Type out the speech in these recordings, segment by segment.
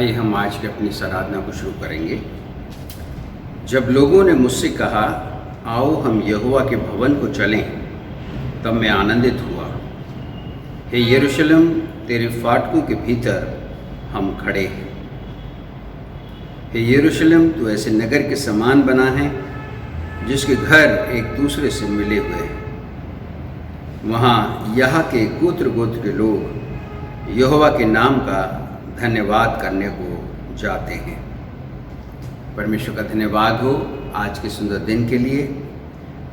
आइए हम आज की अपनी इस आराधना को शुरू करेंगे। जब लोगों ने मुझसे कहा आओ हम यहोवा के भवन को चलें, तब मैं आनंदित हुआ। हे यरूशलेम, तेरे फाटकों के भीतर हम खड़े हैं। हे यरूशलेम, तू ऐसे नगर के समान बना है जिसके घर एक दूसरे से मिले हुए हैं। वहाँ यहाँ के गोत्र गोत्र के लोग यहोवा के नाम का धन्यवाद करने को जाते हैं। परमेश्वर का धन्यवाद हो आज के सुंदर दिन के लिए।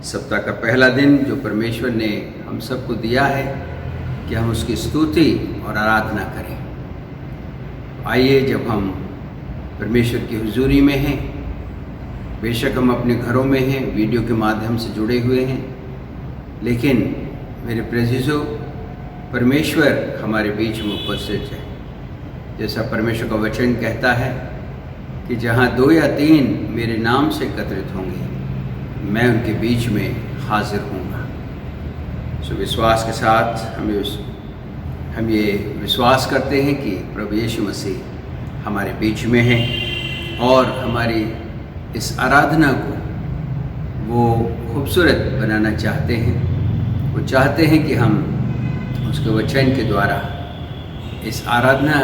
सप्ताह का पहला दिन जो परमेश्वर ने हम सबको दिया है कि हम उसकी स्तुति और आराधना करें। आइए, जब हम परमेश्वर की हुजूरी में हैं, बेशक हम अपने घरों में हैं, वीडियो के माध्यम से जुड़े हुए हैं, लेकिन मेरे प्रेज़िज़ों, परमेश्वर हमारे बीच में उपस्थित है। जैसा परमेश्वर का वचन कहता है कि जहाँ 2 या 3 मेरे नाम से एकत्रित होंगे, मैं उनके बीच में हाजिर हूँगा। सो विश्वास के साथ हम ये विश्वास करते हैं कि प्रभु यीशु मसीह हमारे बीच में हैं और हमारी इस आराधना को वो खूबसूरत बनाना चाहते हैं। वो चाहते हैं कि हम उसके वचन के द्वारा इस आराधना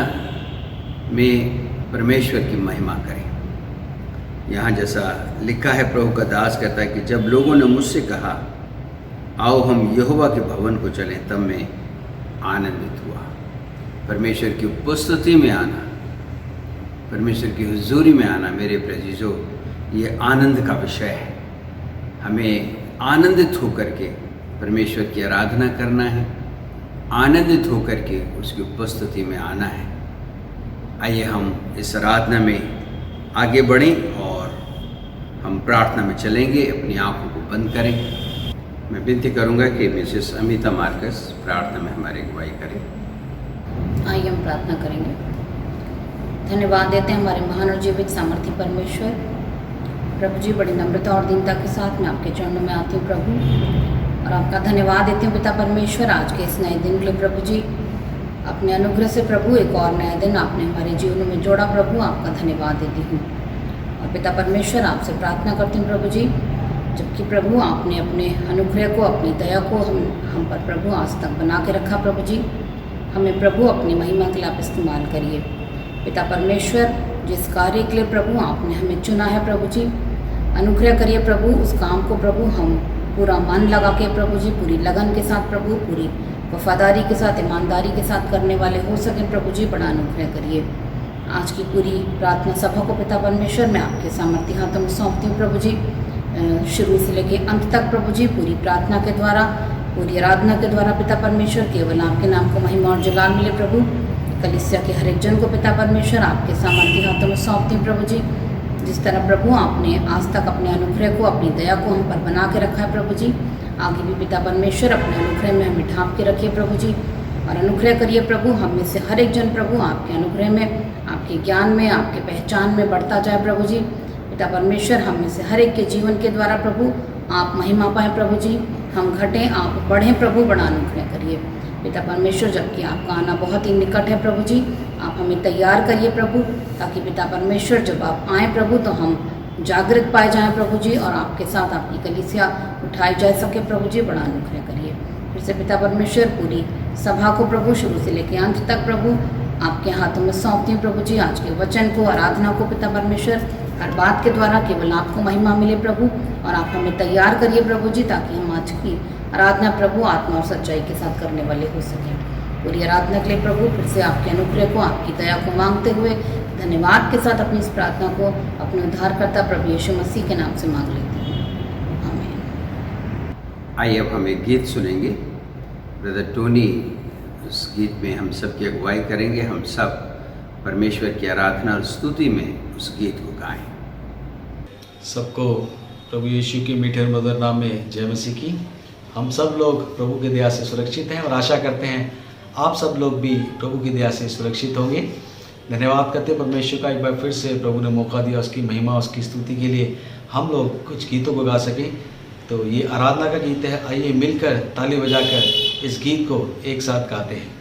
में परमेश्वर की महिमा करें। यहाँ जैसा लिखा है, प्रभु का दास कहता है कि जब लोगों ने मुझसे कहा आओ हम यहोवा के भवन को चलें, तब मैं आनंदित हुआ। परमेश्वर की उपस्थिति में आना, परमेश्वर की हुजूरी में आना, मेरे प्रेज़िज़ों, ये आनंद का विषय है। हमें आनंदित होकर के परमेश्वर की आराधना करना है, आनंदित होकर के उसकी उपस्थिति में आना है। आइए हम इस आराधना में आगे बढ़ें और हम प्रार्थना में चलेंगे। अपनी आंखों को बंद करें। मैं विनती करूंगा कि मिसेस अमिता मार्कस प्रार्थना में हमारी अगुवाई करें। आइए हम प्रार्थना करेंगे। धन्यवाद देते हैं हमारे महान और जीवित सामर्थी परमेश्वर। प्रभु जी, बड़ी नम्रता और दीनता के साथ मैं आपके चरणों में आती हूँ प्रभु, और आपका धन्यवाद देती हूँ पिता परमेश्वर आज के इस नए दिन के लिए। प्रभु जी, अपने अनुग्रह से प्रभु एक और नया दिन आपने हमारे जीवन में जोड़ा प्रभु, आपका धन्यवाद देती हूँ। और पिता परमेश्वर, आपसे प्रार्थना करती हूँ प्रभु जी, जबकि प्रभु आपने अपने अनुग्रह को, अपनी दया को हम पर प्रभु आज तक बना के रखा प्रभु जी, हमें प्रभु अपनी महिमा के लिए आप इस्तेमाल करिए। पिता परमेश्वर, जिस कार्य के लिए प्रभु आपने हमें चुना है प्रभु जी, अनुग्रह करिए प्रभु उस काम को प्रभु हम पूरा मन लगा के प्रभु जी, पूरी लगन के साथ प्रभु, पूरी वफादारी के साथ, ईमानदारी के साथ करने वाले हो सकें प्रभु जी, बड़ा अनुग्रह करिए। आज की पूरी प्रार्थना सभा को पिता परमेश्वर मैं आपके सामर्थ्य हाथों में सौंपती हूँ प्रभु जी, शुरू से लेके अंत तक प्रभु जी, पूरी प्रार्थना के द्वारा, पूरी आराधना के द्वारा पिता परमेश्वर केवल आपके नाम को महिमा और जलाल मिले प्रभु। कलीसिया के हर एक जन को पिता परमेश्वर आपके सामर्थ्य हाथों में सौंपती हूँ प्रभु जी। जिस तरह प्रभु आपने आज तक अपने अनुग्रह को, अपनी दया को हम पर बना के रखा है प्रभु जी, आगे भी पिता परमेश्वर अपने अनुग्रह में हमें ढांप के रखिए प्रभु जी, और अनुग्रह करिए प्रभु हम में से हर एक जन प्रभु आपके अनुग्रह में, आपके ज्ञान में, आपके पहचान में बढ़ता जाए प्रभु जी। पिता परमेश्वर, हम में से हर एक के जीवन के द्वारा प्रभु आप महिमा पाएँ प्रभु जी, हम घटें आप बढ़ें प्रभु, बड़ा अनुग्रह करिए पिता परमेश्वर। जबकि आपका आना बहुत ही निकट है प्रभु जी, आप हमें तैयार करिए प्रभु, ताकि पिता परमेश्वर जब आप आएँ प्रभु तो हम जागृत पाए जाएं प्रभु जी, और आपके साथ आपकी कलीसिया उठाई जा सके प्रभु जी, बड़ा अनुग्रह करिए। फिर से पिता परमेश्वर, पूरी सभा को प्रभु शुरू से लेकर अंत तक प्रभु आपके हाथों में सौंपती हूँ प्रभु जी। आज के वचन को, आराधना को पिता परमेश्वर, हर बात के द्वारा केवल आपको महिमा मिले प्रभु, और आप हमें तैयार करिए प्रभु जी, ताकि हम आज की आराधना प्रभु आत्मा और सच्चाई के साथ करने वाले हो सकें। पूरी आराधना के लिए प्रभु फिर से आपके अनुग्रह को, आपकी दया को मांगते हुए धन्यवाद के साथ अपनी इस प्रार्थना को अपने उद्धारकर्ता प्रभु यीशु मसीह के नाम से मांग लेती हूँ, आमीन। आइए अब हम एक गीत सुनेंगे। ब्रदर टोनी उस गीत में हम सब की अगुवाई करेंगे। हम सब परमेश्वर की आराधना और स्तुति में उस गीत को गाएं। सबको प्रभु यीशु के मीठे और मधुर नाम में जय मसीह की। हम सब लोग प्रभु की दया से सुरक्षित हैं और आशा करते हैं आप सब लोग भी प्रभु की दया से सुरक्षित होंगे। धन्यवाद करते हैं परमेश्वर का, एक बार फिर से प्रभु ने मौका दिया उसकी महिमा, उसकी स्तुति के लिए हम लोग कुछ गीतों को गा सकें। तो ये आराधना का गीत है, आइए मिलकर ताली बजाकर इस गीत को एक साथ गाते हैं।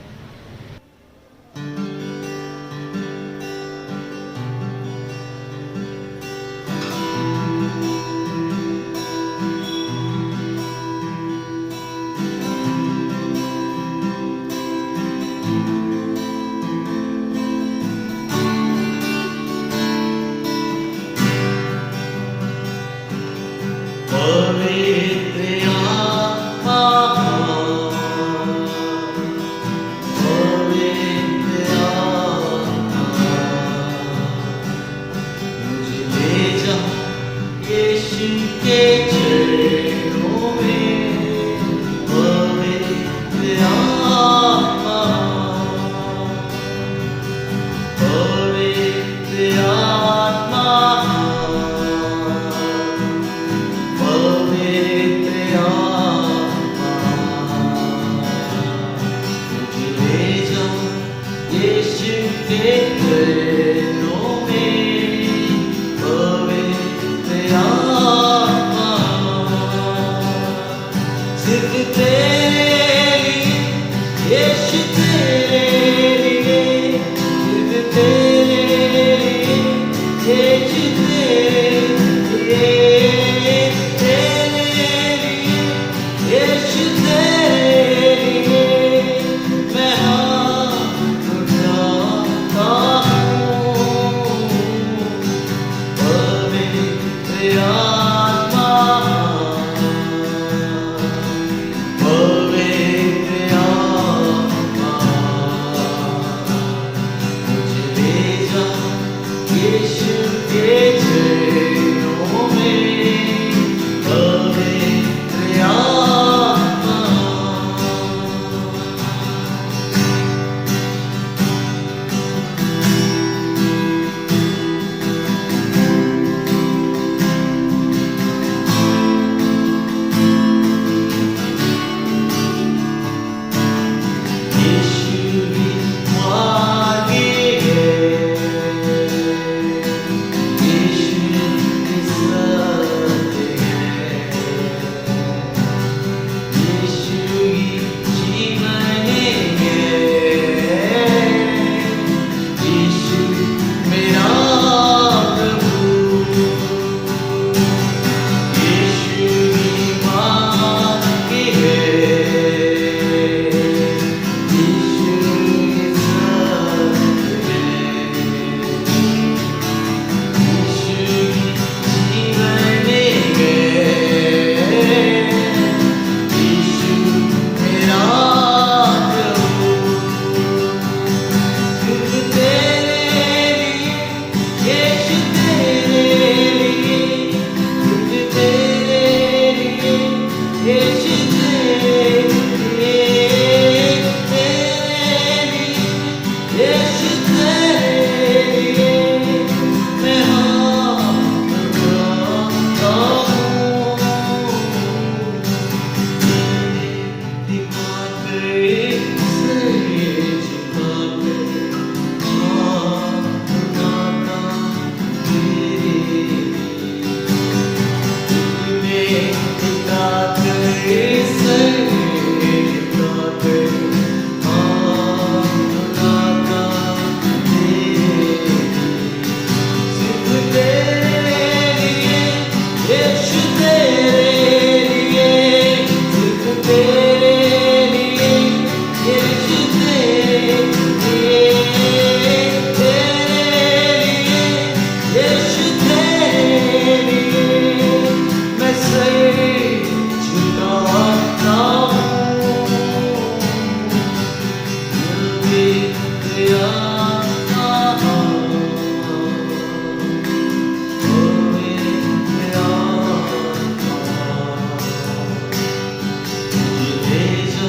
यीशु के चरणों में पवित्र आत्मा, पवित्र आत्मा, पवित्र आत्मा, मुझे ले जा यीशु के चरणों में पवित्र आत्मा, सिर्फ तेरे लिए यीशु तेरे लिए, सिर्फ तेरे लिए यीशु तेरे लिए, तेरे लिए यीशु तेरे लिए मैं हाथ उठाता हूँ। पवित्र आत्मा, पवित्र आत्मा, मुझे ले जा यीशु के चरणों में पवित्र आत्मा। यीशु ही मार्गे है, यीशु ही सत्य है, यीशु ही जीवन है, यीशु मेरा प्रभु, यीशु ही मार्गे है, यीशु ही सत्य है, यीशु ही जीवन है, यीशु मेरा प्रभु, सिर्फ तेरे लिए यीशु तेरे लिए, सिर्फ तेरे लिए यीशु तेरे लिए, तेरे लिए यीशु तेरे लिए मैं हाथ उठाता हूँ। दिखा के सही झुका के हाथ उठाता तेरे तूने दिखा के सही झुका के हाथ उठाता तेरे, सिर्फ तेरे लिए यीशु तेरे लिए, सिर्फ तेरे लिए यीशु तेरे लिए, तेरे लिए यीशु तेरे लिए मैं सही झुकाता हूँ। पवित्र आत्मा, पवित्र आत्मा, मुझे ले जा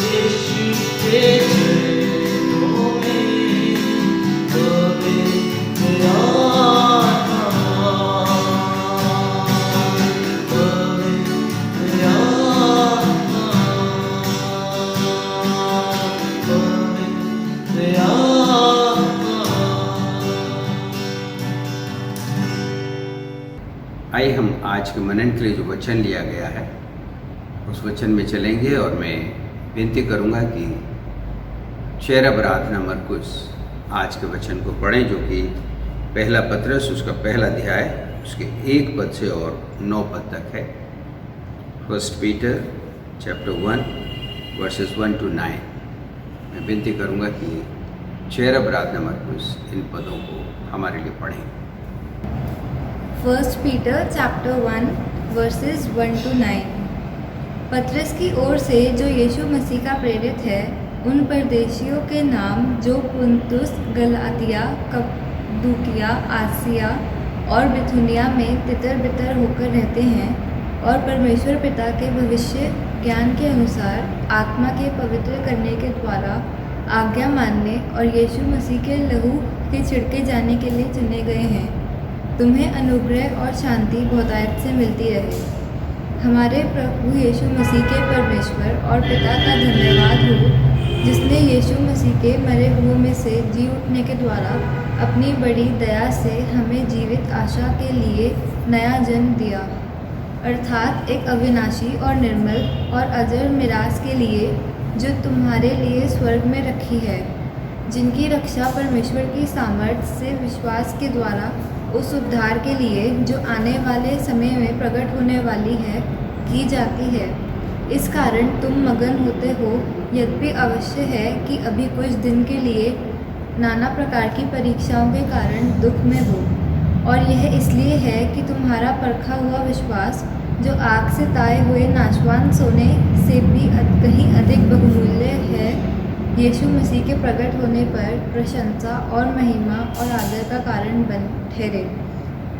यीशु के चरणों में पवित्र आत्मा, पवित्र आत्मा, पवित्र आत्मा। आइए हम आज के मनन के लिए जो वचन लिया गया है उस वचन में चलेंगे और मैं विनती करूंगा कि चेहरा प्रार्थना मरकुस आज के वचन को पढ़ें, जो कि पहला पत्रस उसका पहला अध्याय उसके 1 पद से और 9 पद तक है। 1 Peter chapter 1 verses 1 to 9। मैं विनती करूंगा कि चेहरा प्रार्थना मरकुस इन पदों को हमारे लिए पढ़ें। 1 Peter chapter 1 verses 1 to 9। पत्रस की ओर से जो यीशु मसीह का प्रेरित है, उन परदेशियों के नाम जो पुन्तुस, गलातिया, कप्पदूकिया, आसिया और बिथुनिया में तितर बितर होकर रहते हैं और परमेश्वर पिता के भविष्य ज्ञान के अनुसार आत्मा के पवित्र करने के द्वारा आज्ञा मानने और यीशु मसीह के लहू के छिड़के जाने के लिए चुने गए हैं। तुम्हें अनुग्रह और शांति बहुतायत से मिलती रहे। हमारे प्रभु यीशु मसीह के परमेश्वर और पिता का धन्यवाद हो, जिसने यीशु मसीह के मरे हुओं में से जी उठने के द्वारा अपनी बड़ी दया से हमें जीवित आशा के लिए नया जन्म दिया, अर्थात एक अविनाशी और निर्मल और अजर मिरास के लिए जो तुम्हारे लिए स्वर्ग में रखी है, जिनकी रक्षा परमेश्वर की सामर्थ्य से विश्वास के द्वारा उस उद्धार के लिए जो आने वाले समय में प्रकट होने वाली है की जाती है। इस कारण तुम मगन होते हो, यद्यपि अवश्य है कि अभी कुछ दिन के लिए नाना प्रकार की परीक्षाओं के कारण दुख में हो, और यह इसलिए है कि तुम्हारा परखा हुआ विश्वास, जो आग से ताए हुए नाशवान सोने से भी कहीं अधिक बहुमूल्य है, यीशु मसीह के प्रकट होने पर प्रशंसा और महिमा और आदर का कारण बन ठहरे।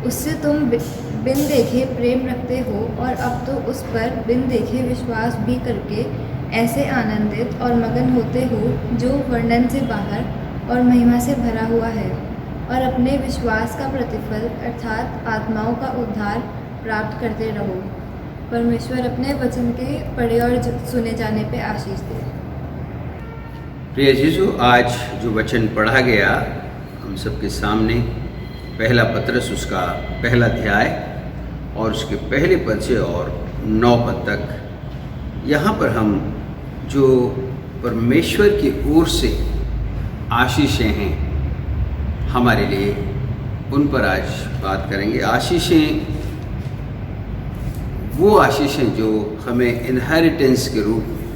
उससे तुम बिन देखे प्रेम रखते हो, और अब तो उस पर बिन देखे विश्वास भी करके ऐसे आनंदित और मगन होते हो जो वर्णन से बाहर और महिमा से भरा हुआ है, और अपने विश्वास का प्रतिफल अर्थात आत्माओं का उद्धार प्राप्त करते रहो। परमेश्वर अपने वचन के पढ़े और सुने जाने पे आशीष दे। प्रिय यीशु, आज जो वचन पढ़ा गया हम सबके सामने, पहला पत्रस उसका पहला अध्याय और उसके पहले पद से और 9 पद तक, यहाँ पर हम जो परमेश्वर की ओर से आशीषें हैं हमारे लिए, उन पर आज बात करेंगे। आशीषें, वो आशीषें जो हमें इनहेरिटेंस के रूप में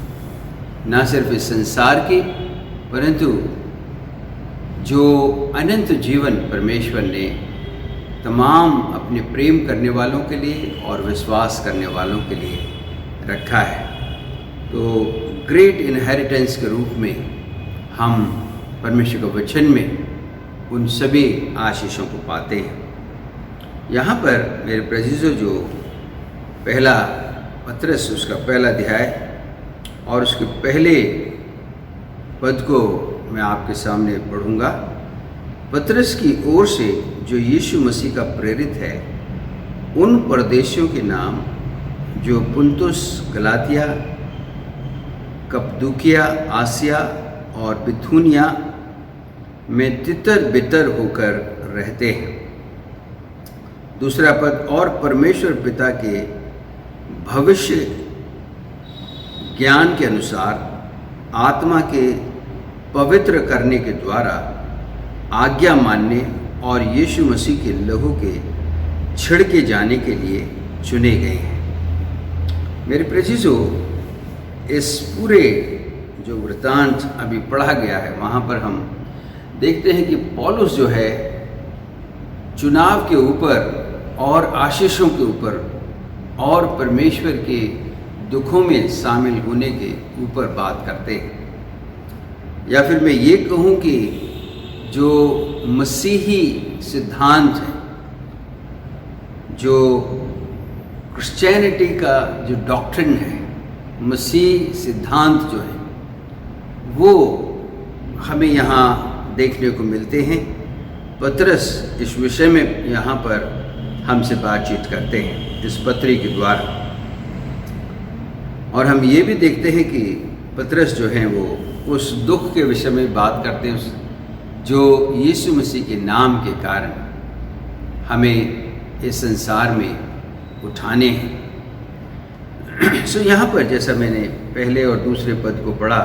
न सिर्फ इस संसार की, परंतु जो अनंत जीवन परमेश्वर ने तमाम अपने प्रेम करने वालों के लिए और विश्वास करने वालों के लिए रखा है। तो ग्रेट इनहेरिटेंस के रूप में हम परमेश्वर के वचन में उन सभी आशीषों को पाते हैं। यहाँ पर मेरे प्रेज़िज़ों, जो पहला पत्रस उसका पहला अध्याय और उसके पहले पद को मैं आपके सामने पढ़ूंगा। पत्रस की ओर से जो यीशु मसीह का प्रेरित है, उन परदेशियों के नाम जो पुंतुस, गलातिया, कप्पदूकिया, आसिया और बिथुनिया में तितर बितर होकर रहते हैं। दूसरा पद, और परमेश्वर पिता के भविष्य ज्ञान के अनुसार आत्मा के पवित्र करने के द्वारा आज्ञा मानने और यीशु मसीह के लहू के छिड़के जाने के लिए चुने गए हैं। मेरे प्रेषितों, इस पूरे जो वृत्तांत अभी पढ़ा गया है, वहाँ पर हम देखते हैं कि पौलुस जो है चुनाव के ऊपर और आशीषों के ऊपर और परमेश्वर के दुखों में शामिल होने के ऊपर बात करते हैं। या फिर मैं ये कहूँ कि जो मसीही सिद्धांत है, जो क्रिश्चियनिटी का जो डॉक्ट्रिन है, मसीह सिद्धांत जो है, वो हमें यहाँ देखने को मिलते हैं। पत्रस इस विषय में यहाँ पर हमसे बातचीत करते हैं इस पत्री के द्वारा, और हम ये भी देखते हैं कि पत्रस जो हैं वो उस दुख के विषय में बात करते हैं जो यीशु मसीह के नाम के कारण हमें इस संसार में उठाने हैं। सो यहाँ पर जैसा मैंने पहले और दूसरे पद को पढ़ा,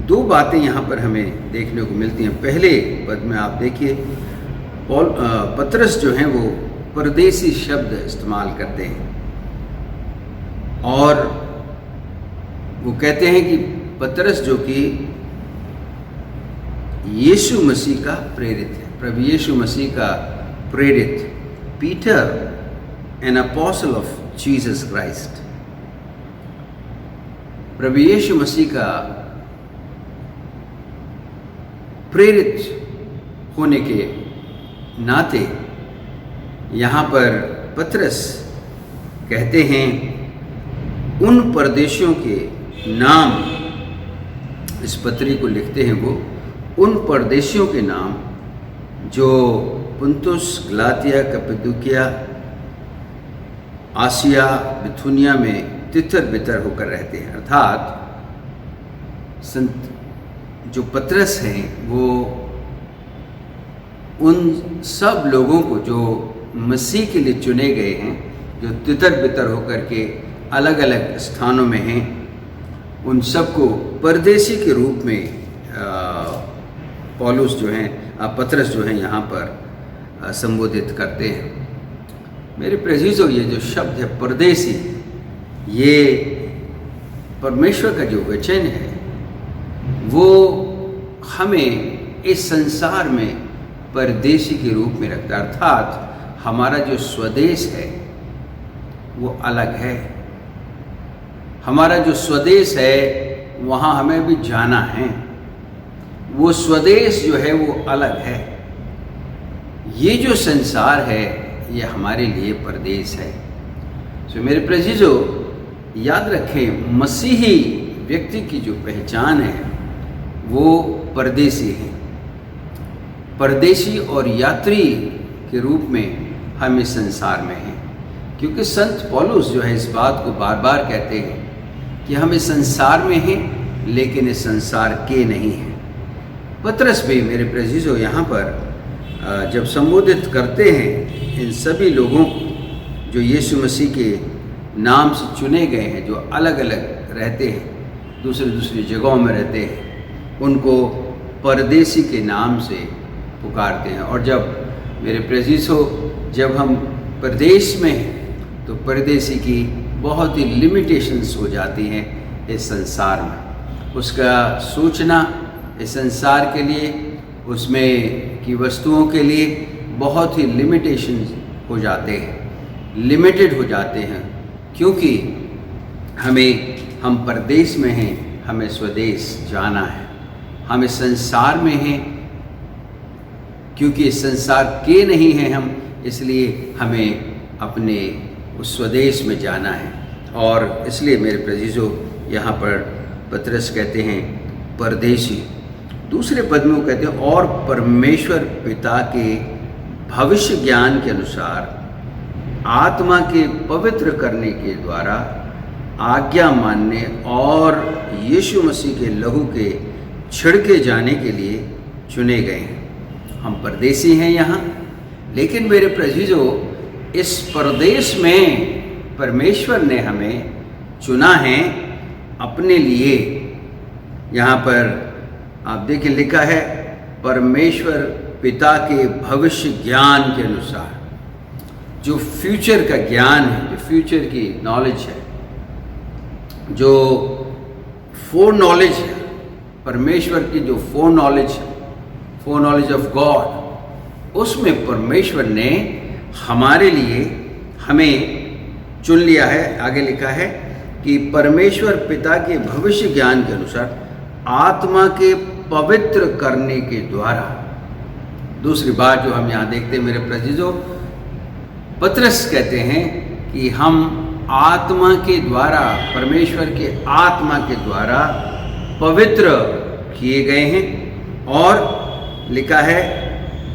2 बातें यहाँ पर हमें देखने को मिलती हैं। पहले पद में आप देखिए, पत्रस जो हैं वो परदेसी शब्द इस्तेमाल करते हैं, और वो कहते हैं कि पत्रस जो कि यीशु मसीह का प्रेरित है, प्रभु यीशु मसीह का प्रेरित, Peter an apostle of Jesus Christ, प्रभु यीशु मसीह का प्रेरित होने के नाते यहाँ पर पतरस कहते हैं उन परदेशियों के नाम, इस पत्री को लिखते हैं वो उन परदेशियों के नाम जो पुंतुस, गलातिया, कप्पदूकिया, आसिया, बिथुनिया में तितर बितर होकर रहते हैं। अर्थात संत जो पतरस हैं वो उन सब लोगों को जो मसीह के लिए चुने गए हैं, जो तितर बितर होकर के अलग अलग स्थानों में हैं, उन सबको परदेशी के रूप में पौलुस जो हैं, पतरस जो हैं यहाँ पर संबोधित करते हैं। मेरे प्रेज़ीज़ों, ये जो शब्द है परदेशी, ये परमेश्वर का जो वचन है वो हमें इस संसार में परदेशी के रूप में रखता है। अर्थात हमारा जो स्वदेश है वो अलग है। हमारा जो स्वदेश है वहाँ हमें भी जाना है। वो स्वदेश जो है वो अलग है। ये जो संसार है ये हमारे लिए परदेश है। तो मेरे प्रेज़ीज़ों, याद रखें, मसीही व्यक्ति की जो पहचान है वो परदेशी है। परदेशी और यात्री के रूप में हम इस संसार में हैं, क्योंकि संत पौलुस जो है इस बात को बार बार कहते हैं कि हम इस संसार में हैं लेकिन इस संसार के नहीं हैं। पतरस भी, मेरे प्रेज़ीज़ों, यहाँ पर जब संबोधित करते हैं इन सभी लोगों को जो यीशु मसीह के नाम से चुने गए हैं, जो अलग अलग रहते हैं, दूसरी दूसरी जगहों में रहते हैं, उनको परदेशी के नाम से पुकारते हैं। और जब, मेरे प्रेज़ीज़ों, जब हम परदेश में हैं तो परदेशी की बहुत ही लिमिटेशंस हो जाती हैं इस संसार में। उसका सोचना इस संसार के लिए, उसमें की वस्तुओं के लिए बहुत ही लिमिटेशंस हो जाते हैं, लिमिटेड हो जाते हैं, क्योंकि हम परदेश में हैं, हमें स्वदेश जाना है। हम इस संसार में हैं क्योंकि इस संसार के नहीं हैं हम, इसलिए हमें अपने उस स्वदेश में जाना है। और इसलिए मेरे प्रेज़ीज़ों, यहाँ पर पतरस कहते हैं परदेशी। दूसरे पद में वो कहते हैं और परमेश्वर पिता के भविष्य ज्ञान के अनुसार आत्मा के पवित्र करने के द्वारा आज्ञा मानने और यीशु मसीह के लहू के छिड़के जाने के लिए चुने गए हैं। हम परदेशी हैं यहाँ, लेकिन मेरे प्रेज़ीज़ों, इस परदेश में परमेश्वर ने हमें चुना है अपने लिए। यहाँ पर आप देखिए लिखा है परमेश्वर पिता के भविष्य ज्ञान के अनुसार, जो फ्यूचर का ज्ञान है, जो फ्यूचर की नॉलेज है, जो फोर नॉलेज है, परमेश्वर की जो फोर नॉलेज है, फोर नॉलेज ऑफ गॉड, उसमें परमेश्वर ने हमारे लिए हमें चुन लिया है। आगे लिखा है कि परमेश्वर पिता के भविष्य ज्ञान के अनुसार आत्मा के पवित्र करने के द्वारा। दूसरी बात जो हम यहाँ देखते हैं मेरे प्रेज़ीज़ों, पतरस कहते हैं कि हम आत्मा के द्वारा, परमेश्वर के आत्मा के द्वारा पवित्र किए गए हैं। और लिखा है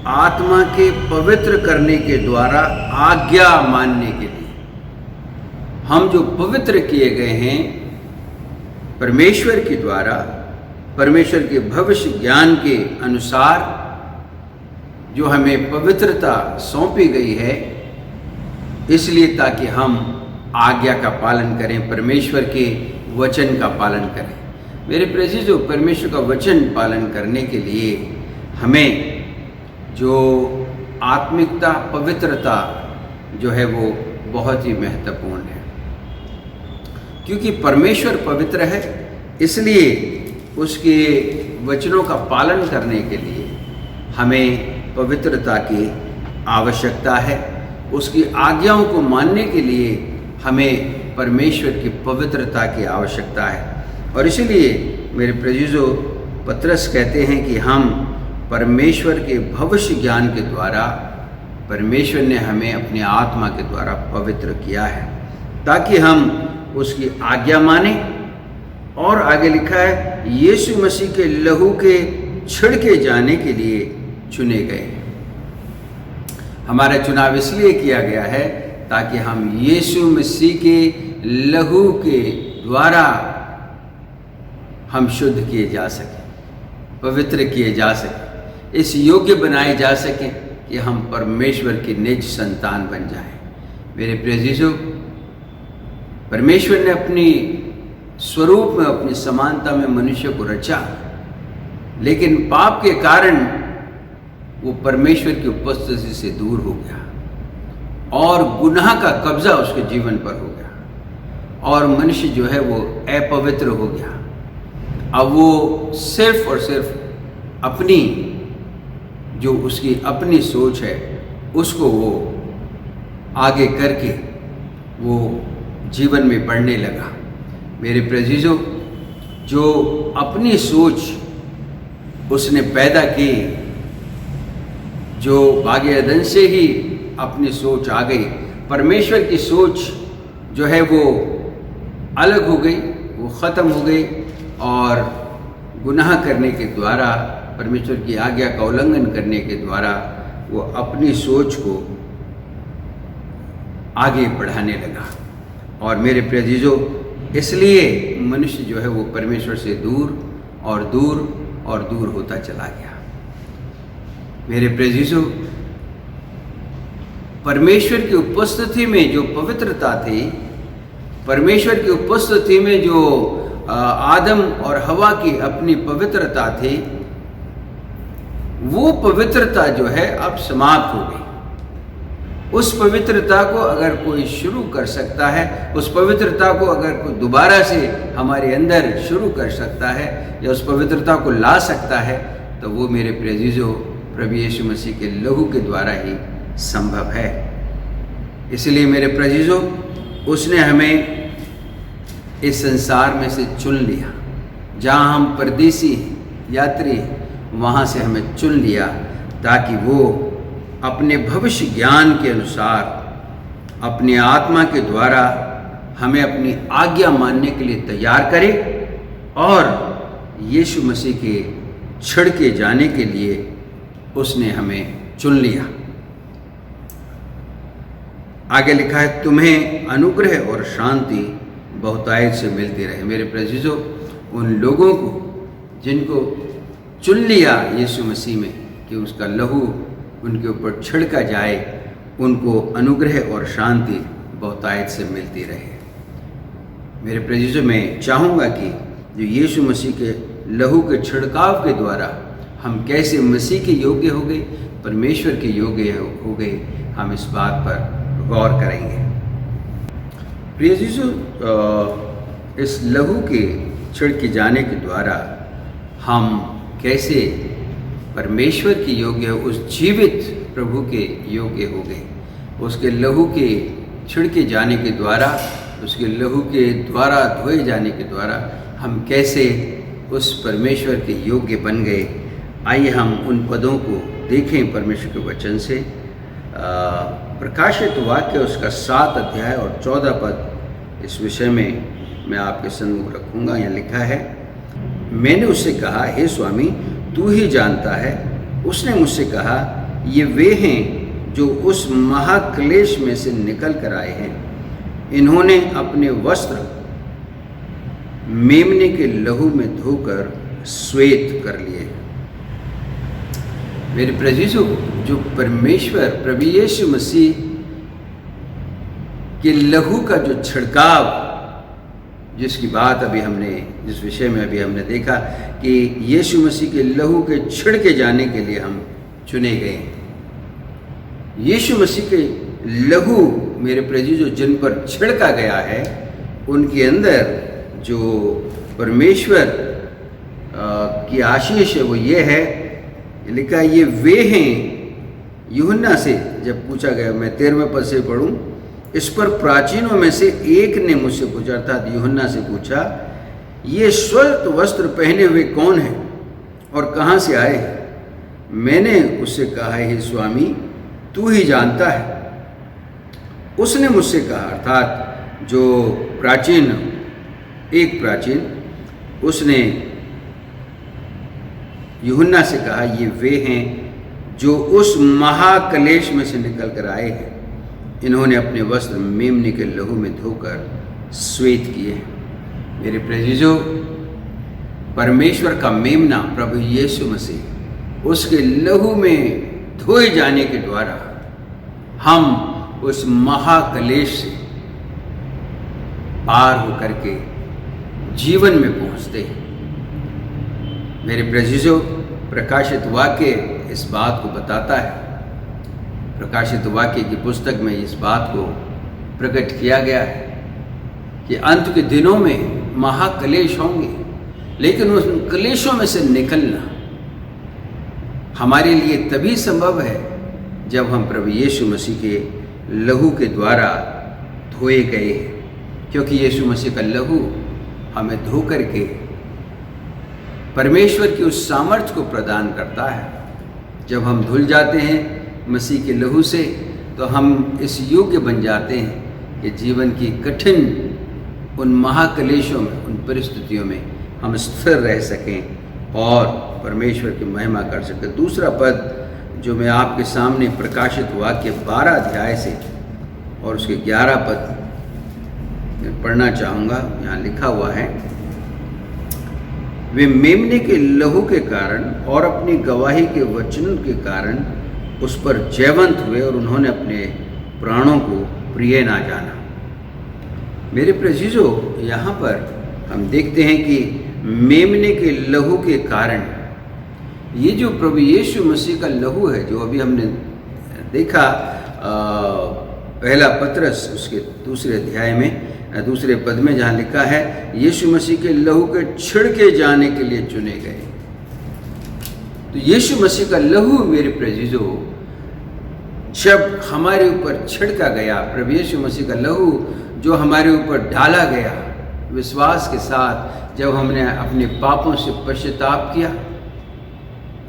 आत्मा के पवित्र करने के द्वारा आज्ञा मानने के लिए। हम जो पवित्र किए गए हैं परमेश्वर के द्वारा, परमेश्वर के भविष्य ज्ञान के अनुसार, जो हमें पवित्रता सौंपी गई है, इसलिए ताकि हम आज्ञा का पालन करें, परमेश्वर के वचन का पालन करें। मेरे प्रेज़ीज़ों, परमेश्वर का वचन पालन करने के लिए हमें जो आत्मिकता, पवित्रता जो है वो बहुत ही महत्वपूर्ण है। क्योंकि परमेश्वर पवित्र है, इसलिए उसके वचनों का पालन करने के लिए हमें पवित्रता की आवश्यकता है। उसकी आज्ञाओं को मानने के लिए हमें परमेश्वर की पवित्रता की आवश्यकता है। और इसीलिए मेरे प्रेज़ीज़ों, पतरस कहते हैं कि हम परमेश्वर के भविष्य ज्ञान के द्वारा परमेश्वर ने हमें अपनी आत्मा के द्वारा पवित्र किया है ताकि हम उसकी आज्ञा माने। और आगे लिखा है यीशु मसीह के लहू के छिड़के जाने के लिए चुने गए। हमारा चुनाव इसलिए किया गया है ताकि हम यीशु मसीह के लहू के द्वारा हम शुद्ध किए जा सकें, पवित्र किए जा सकें, इस योग्य बनाए जा सकें कि हम परमेश्वर की निज संतान बन जाएं। मेरे प्रिय जीजो, परमेश्वर ने अपनी स्वरूप में, अपनी समानता में मनुष्य को रचा, लेकिन पाप के कारण वो परमेश्वर की उपस्थिति से दूर हो गया और गुनाह का कब्जा उसके जीवन पर हो गया और मनुष्य जो है वो अपवित्र हो गया। अब वो सिर्फ और सिर्फ अपनी जो उसकी अपनी सोच है उसको वो आगे करके वो जीवन में बढ़ने लगा। मेरे प्रिय, जो अपनी सोच उसने पैदा की, जो बागे अदन से ही अपनी सोच आ गई, परमेश्वर की सोच जो है वो अलग हो गई, वो ख़त्म हो गई और गुनाह करने के द्वारा, परमेश्वर की आज्ञा का उल्लंघन करने के द्वारा वो अपनी सोच को आगे बढ़ाने लगा। और मेरे प्रिय जीजो, इसलिए मनुष्य जो है वो परमेश्वर से दूर और दूर और दूर होता चला गया। मेरे प्रिय जीजो, परमेश्वर की उपस्थिति में जो पवित्रता थी, परमेश्वर की उपस्थिति में जो आदम और हवा की अपनी पवित्रता थी, वो पवित्रता जो है अब समाप्त हो गई। उस पवित्रता को अगर कोई शुरू कर सकता है, उस पवित्रता को अगर कोई दोबारा से हमारे अंदर शुरू कर सकता है या उस पवित्रता को ला सकता है, तो वो मेरे प्रिय जीजो प्रभु यीशु मसीह के लहू के द्वारा ही संभव है। इसलिए मेरे प्रिय जीजो, उसने हमें इस संसार में से चुन लिया, जहाँ हम परदेसी यात्री, वहाँ से हमें चुन लिया ताकि वो अपने भविष्य ज्ञान के अनुसार अपनी आत्मा के द्वारा हमें अपनी आज्ञा मानने के लिए तैयार करे और यीशु मसीह के छिड़के जाने के लिए उसने हमें चुन लिया। आगे लिखा है, तुम्हें अनुग्रह और शांति बहुतायत से मिलती रहे। मेरे प्रिय, उन लोगों को जिनको चुन लिया यीशु मसीह में कि उसका लहू उनके ऊपर छिड़का जाए, उनको अनुग्रह और शांति बहुतायत से मिलती रहे। मेरे प्रिय, मैं चाहूँगा कि जो यीशु मसीह के लहू के छिड़काव के द्वारा हम कैसे मसीह के योग्य हो गए, परमेश्वर के योग्य हो गए, हम इस बात पर गौर करेंगे। प्रिय जीजू, इस लहू के छिड़के जाने के द्वारा हम कैसे परमेश्वर के योग्य, उस जीवित प्रभु के योग्य हो गए। उसके लहू के छिड़के जाने के द्वारा, उसके लहू के द्वारा धोए जाने के द्वारा हम कैसे उस परमेश्वर के योग्य बन गए। आइए हम उन पदों को देखें परमेश्वर के वचन से। प्रकाशित वाक्य उसका 7 अध्याय और 14 पद, इस विषय में मैं आपके सम्मुख रखूँगा। यहाँ लिखा है, मैंने उससे कहा, हे स्वामी, तू ही जानता है। उसने मुझसे कहा, ये वे हैं जो उस महाक्लेश में से निकल कर आए हैं। इन्होंने अपने वस्त्र मेमने के लहू में धोकर श्वेत कर लिए। मेरे प्रिय, जो परमेश्वर प्रभु यीशु मसीह के लहू का जो छिड़काव, जिसकी बात अभी हमने, जिस विषय में अभी हमने देखा कि यीशु मसीह के लहू के छिड़के जाने के लिए हम चुने गए। यीशु मसीह के लहू, मेरे प्रिय, जो जिन पर छिड़का गया है, उनके अंदर जो परमेश्वर की आशीष है वो ये है, लिखा ये वे हैं। यूहन्ना से जब पूछा गया, मैं 13वें पद से पढ़ूं, इस पर प्राचीनों में से एक ने मुझसे पूछा, अर्थात यूहन्ना से पूछा, ये श्वेत वस्त्र पहने हुए कौन है और कहाँ से आए हैं? मैंने उससे कहा, हे स्वामी, तू ही जानता है। उसने मुझसे कहा, अर्थात जो प्राचीन उसने यूहन्ना से कहा, ये वे हैं जो उस महाक्लेश में से निकल कर आए हैं। इन्होंने अपने वस्त्र मेमने के लहू में धोकर श्वेत किए। मेरे प्रियजनों, परमेश्वर का मेमना प्रभु यीशु मसीह, उसके लहू में धोए जाने के द्वारा हम उस महाक्लेश से पार होकर के जीवन में पहुंचते हैं। मेरे प्रियजनों, प्रकाशित वाक्य इस बात को बताता है। प्रकाशित वाक्य की पुस्तक में इस बात को प्रकट किया गया है कि अंत के दिनों में महाक्लेश होंगे, लेकिन उन क्लेशों में से निकलना हमारे लिए तभी संभव है जब हम प्रभु यीशु मसीह के लहू के द्वारा धोए गए हैं, क्योंकि यीशु मसीह का लहू हमें धो करके परमेश्वर की उस सामर्थ्य को प्रदान करता है। जब हम धुल जाते हैं मसीह के लहू से, तो हम इस योग्य बन जाते हैं कि जीवन की कठिन उन महाक्लेशों में, उन परिस्थितियों में हम स्थिर रह सकें और परमेश्वर की महिमा कर सकें। दूसरा पद जो मैं आपके सामने प्रकाशित वाक्य 12 अध्याय से और उसके 11 पद मैं पढ़ना चाहूँगा। यहाँ लिखा हुआ है, वे मेमने के लहू के कारण और अपनी गवाही के वचन के कारण उस पर जयवंत हुए और उन्होंने अपने प्राणों को प्रिय ना जाना। मेरे प्रियजनों, यहाँ पर हम देखते हैं कि मेमने के लहू के कारण, ये जो प्रभु यीशु मसीह का लहू है, जो अभी हमने देखा पहला पत्रस उसके दूसरे अध्याय में दूसरे पद में, जहाँ लिखा है यीशु मसीह के लहू के छिड़के जाने के लिए चुने गए। तो यीशु मसीह का लहू मेरे प्रियजनों जब हमारे ऊपर छिड़का गया, प्रभु यीशु मसीह का लहू जो हमारे ऊपर डाला गया, विश्वास के साथ जब हमने अपने पापों से पश्चाताप किया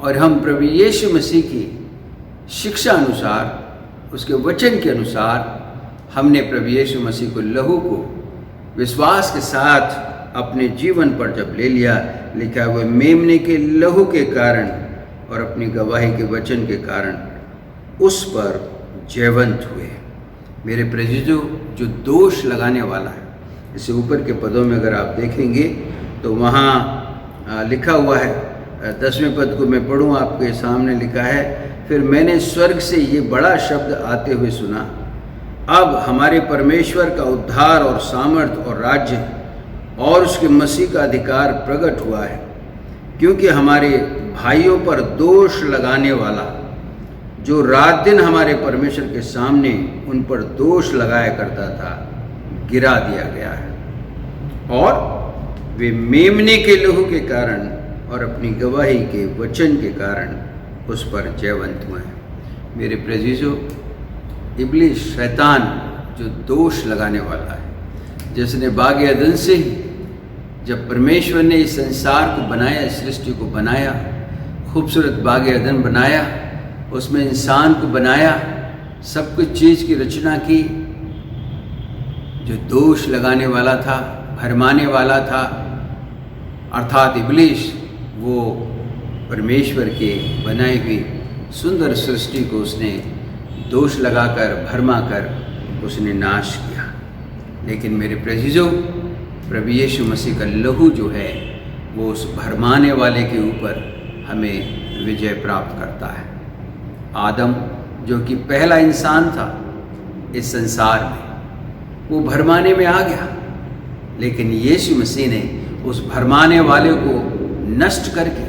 और हम प्रभु यीशु मसीह की शिक्षा अनुसार, उसके वचन के अनुसार हमने प्रभु यीशु मसीह को लहू को विश्वास के साथ अपने जीवन पर जब ले लिया, लिखा हुआ मेमने के लहू के कारण और अपनी गवाही के वचन के कारण उस पर जयवंत हुए। मेरे प्रियजनों, जो दोष लगाने वाला है, इससे ऊपर के पदों में अगर आप देखेंगे तो वहाँ लिखा हुआ है, 10वें पद को मैं पढ़ूँ आपके सामने, लिखा है, फिर मैंने स्वर्ग से ये बड़ा शब्द आते हुए सुना, अब हमारे परमेश्वर का उद्धार और सामर्थ और राज्य और उसके मसीह का अधिकार प्रकट हुआ है, क्योंकि हमारे भाइयों पर दोष लगाने वाला, जो रात दिन हमारे परमेश्वर के सामने उन पर दोष लगाया करता था, गिरा दिया गया है और वे मेमने के लहू के कारण और अपनी गवाही के वचन के कारण उस पर जयवंत हुए हैं। मेरे प्रियजनों, इब्लीस शैतान जो दोष लगाने वाला है, जिसने बागे अदन से ही जब परमेश्वर ने इस संसार को बनाया, इस सृष्टि को बनाया, खूबसूरत बागे अदन बनाया, उसमें इंसान को बनाया, सब कुछ चीज़ की रचना की, जो दोष लगाने वाला था, भरमाने वाला था, अर्थात इब्लीस, वो परमेश्वर के बनाई हुई सुंदर सृष्टि को उसने दोष लगाकर, भरमाकर उसने नाश किया। लेकिन मेरे प्रियजनों, प्रभु यीशु मसीह का लहू जो है वो उस भरमाने वाले के ऊपर हमें विजय प्राप्त करता है। आदम जो कि पहला इंसान था इस संसार में, वो भरमाने में आ गया, लेकिन यीशु मसीह ने उस भरमाने वाले को नष्ट करके,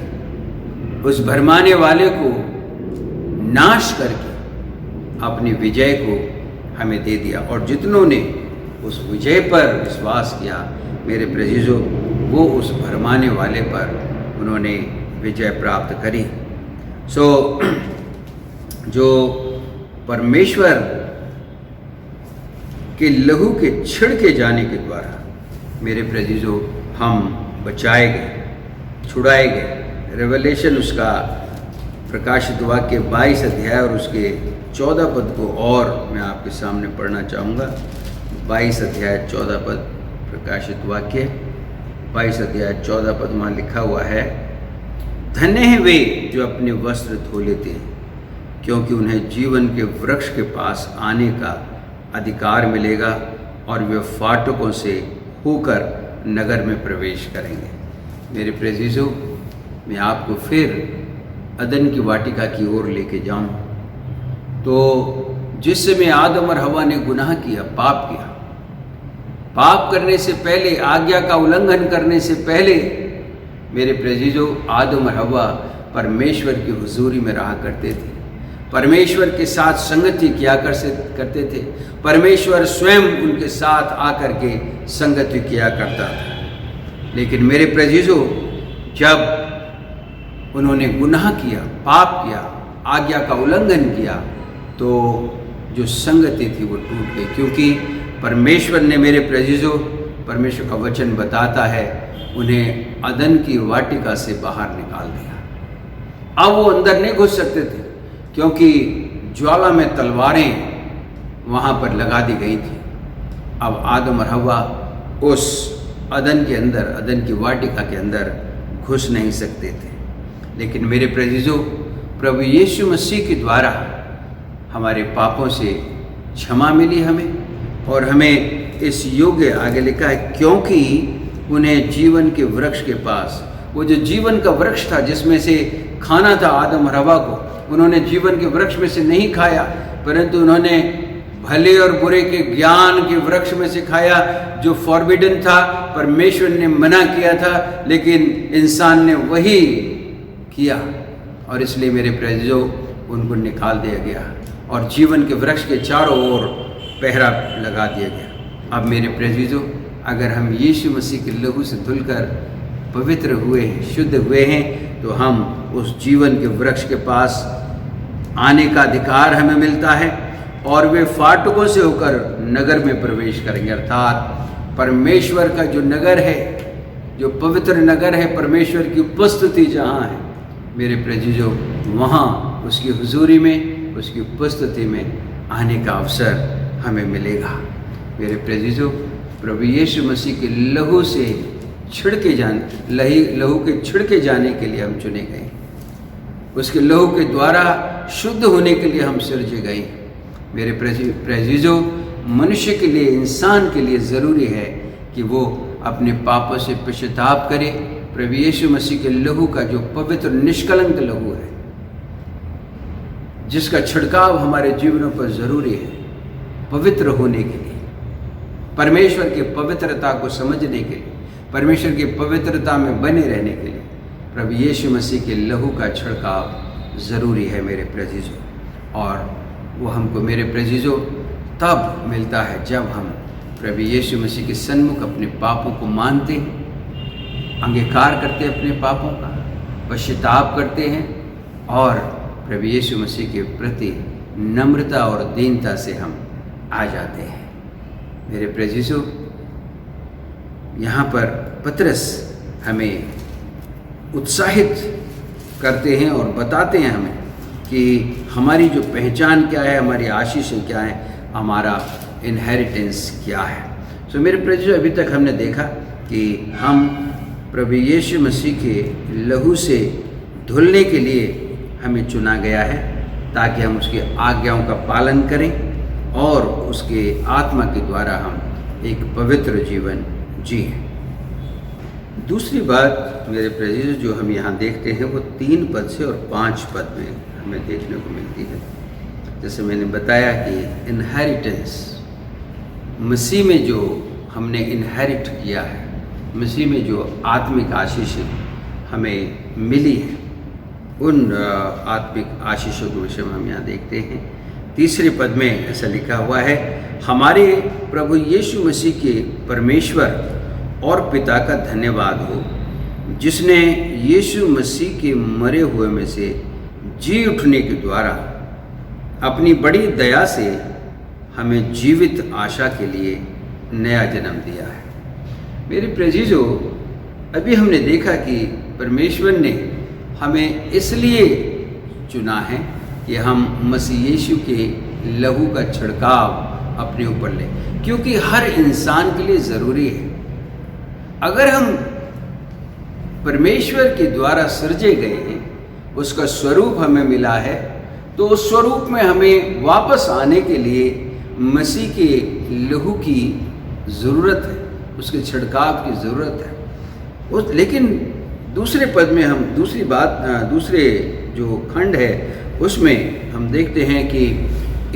उस भरमाने वाले को नाश करके अपनी विजय को हमें दे दिया। और जितनों ने उस विजय पर विश्वास किया, मेरे प्रियजनों, वो उस भरमाने वाले पर उन्होंने विजय प्राप्त करी। जो परमेश्वर के लहू के छिड़के जाने के द्वारा मेरे प्रियजनों हम बचाए गए, छुड़ाए गए। रेवलेशन उसका प्रकाशित वाक्य 22 अध्याय और उसके 14 पद को और मैं आपके सामने पढ़ना चाहूँगा। 22 अध्याय 14 पद प्रकाशित वाक्य 22 अध्याय 14 पद वहाँ लिखा हुआ है, धन्य हैं वे जो अपने वस्त्र धो लेते हैं, क्योंकि उन्हें जीवन के वृक्ष के पास आने का अधिकार मिलेगा और वे फाटकों से होकर नगर में प्रवेश करेंगे। मेरे प्रेजीजों, मैं आपको फिर अदन की वाटिका की ओर लेके जाऊं। तो जिस समय आदम और हवा ने गुनाह किया, पाप किया, पाप करने से पहले, आज्ञा का उल्लंघन करने से पहले, मेरे प्रेजीजों, आदम और हवा परमेश्वर की हुजूरी में रहा करते थे, परमेश्वर के साथ संगति किया करते थे, परमेश्वर स्वयं उनके साथ आकर के संगति किया करता था। लेकिन मेरे प्रेजीजों, जब उन्होंने गुनाह किया, पाप किया, आज्ञा का उल्लंघन किया, तो जो संगति थी वो टूट गई, क्योंकि परमेश्वर ने, मेरे प्रेजीजों, परमेश्वर का वचन बताता है, उन्हें अदन की वाटिका से बाहर निकाल दिया। अब वो अंदर नहीं घुस सकते थे, क्योंकि ज्वाला में तलवारें वहाँ पर लगा दी गई थी। अब आदम और हवा उस अदन के अंदर, अदन की वाटिका के अंदर घुस नहीं सकते थे। लेकिन मेरे प्रेजीजों, प्रभु यीशु मसीह के द्वारा हमारे पापों से क्षमा मिली हमें, और हमें इस योग्य, आगे लिखा है, क्योंकि उन्हें जीवन के वृक्ष के पास, वो जो जीवन का वृक्ष था जिसमें से खाना था आदम और हवा को, उन्होंने जीवन के वृक्ष में से नहीं खाया, परंतु उन्होंने भले और बुरे के ज्ञान के वृक्ष में से खाया, जो फॉरबिडन था, परमेश्वर ने मना किया था, लेकिन इंसान ने वही किया, और इसलिए मेरे प्रेजीजों, उनको निकाल दिया गया और जीवन के वृक्ष के चारों ओर पहरा लगा दिया गया। अब मेरे प्रेजीजों, अगर हम यीशु मसीह के लहू से धुलकर पवित्र हुए हैं, शुद्ध हुए हैं, तो हम उस जीवन के वृक्ष के पास आने का अधिकार हमें मिलता है, और वे फाटकों से होकर नगर में प्रवेश करेंगे। अर्थात परमेश्वर का जो नगर है, जो पवित्र नगर है, परमेश्वर की उपस्थिति जहाँ है, मेरे प्रेजीजों, वहाँ उसकी हुजूरी में, उसकी उपस्थिति में आने का अवसर हमें मिलेगा। मेरे प्रेजीजों, प्रभु यीशु मसीह के लहू से छिड़के लहू के छिड़के जाने के लिए हम चुने गए, उसके लहू के द्वारा शुद्ध होने के लिए हम सिरजे गए। मेरे प्रेजीजों, मनुष्य के लिए, इंसान के लिए ज़रूरी है कि वो अपने पापों से पश्चाताप करे। प्रभु यीशु मसीह के लहू का जो पवित्र निष्कलंक लहू है, जिसका छिड़काव हमारे जीवनों पर ज़रूरी है, पवित्र होने के लिए, परमेश्वर की पवित्रता को समझने के लिए, परमेश्वर की पवित्रता में बने रहने के लिए प्रभु यीशु मसीह के लहू का छिड़काव ज़रूरी है मेरे प्रेजीजों। और वो हमको, मेरे प्रेजीजों, तब मिलता है जब हम प्रभु यीशु मसीह के सन्मुख अपने पापों को मानते हैं, अंगीकार करते हैं अपने पापों का, पश्चाताप करते हैं, और प्रभु यीशु मसीह के प्रति नम्रता और दीनता से हम आ जाते हैं। मेरे प्रेजीजों, यहाँ पर पतरस हमें उत्साहित करते हैं और बताते हैं हमें कि हमारी जो पहचान क्या है, हमारी आशीषें क्या हैं, हमारा इनहेरिटेंस क्या है। सो मेरे प्रेजीजों, अभी तक हमने देखा कि हम प्रभु यीशु मसीह के लहू से धुलने के लिए हमें चुना गया है, ताकि हम उसकी आज्ञाओं का पालन करें और उसके आत्मा के द्वारा हम एक पवित्र जीवन जिएं। दूसरी बात मेरे प्रेजीजों, जो हम यहाँ देखते हैं, वो 3 पद से और 5 पद में हमें देखने को मिलती है। जैसे मैंने बताया कि इनहेरिटेंस, मसीह में जो हमने इनहेरिट किया है, मसीह में जो आत्मिक आशीषें हमें मिली हैं, उन आत्मिक आशीषों के विषय में हम यहाँ देखते हैं। तीसरे पद में ऐसा लिखा हुआ है, हमारे प्रभु यीशु मसीह के परमेश्वर और पिता का धन्यवाद हो, जिसने यीशु मसीह के मरे हुए में से जी उठने के द्वारा अपनी बड़ी दया से हमें जीवित आशा के लिए नया जन्म दिया है। मेरे प्रेजीजों, अभी हमने देखा कि परमेश्वर ने हमें इसलिए चुना है कि हम मसीह यीशु के लहू का छिड़काव अपने ऊपर लें, क्योंकि हर इंसान के लिए ज़रूरी है। अगर हम परमेश्वर के द्वारा सृजे गए हैं, उसका स्वरूप हमें मिला है, तो उस स्वरूप में हमें वापस आने के लिए मसीह के लहू की ज़रूरत है, उसके छिड़काव की ज़रूरत है। लेकिन दूसरे पद में हम दूसरे जो खंड है उसमें हम देखते हैं कि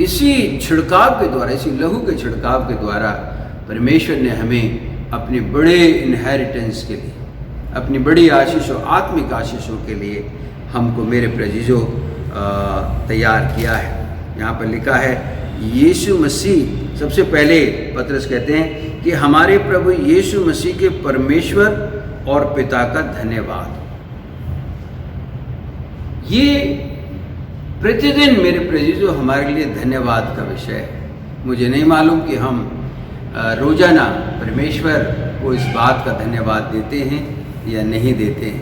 इसी छिड़काव के द्वारा, इसी लहू के छिड़काव के द्वारा परमेश्वर ने हमें अपने बड़े इनहेरिटेंस के लिए, अपनी बड़ी आशीषों, आत्मिक आशीषों के लिए हमको, मेरे प्रेजीजों, तैयार किया है। यहाँ पर लिखा है यीशु मसीह, सबसे पहले पतरस कहते हैं कि हमारे प्रभु यीशु मसीह के परमेश्वर और पिता का धन्यवाद। ये प्रतिदिन मेरे प्रेजीजों हमारे लिए धन्यवाद का विषय है। मुझे नहीं मालूम कि हम रोजाना परमेश्वर को इस बात का धन्यवाद देते हैं या नहीं देते हैं,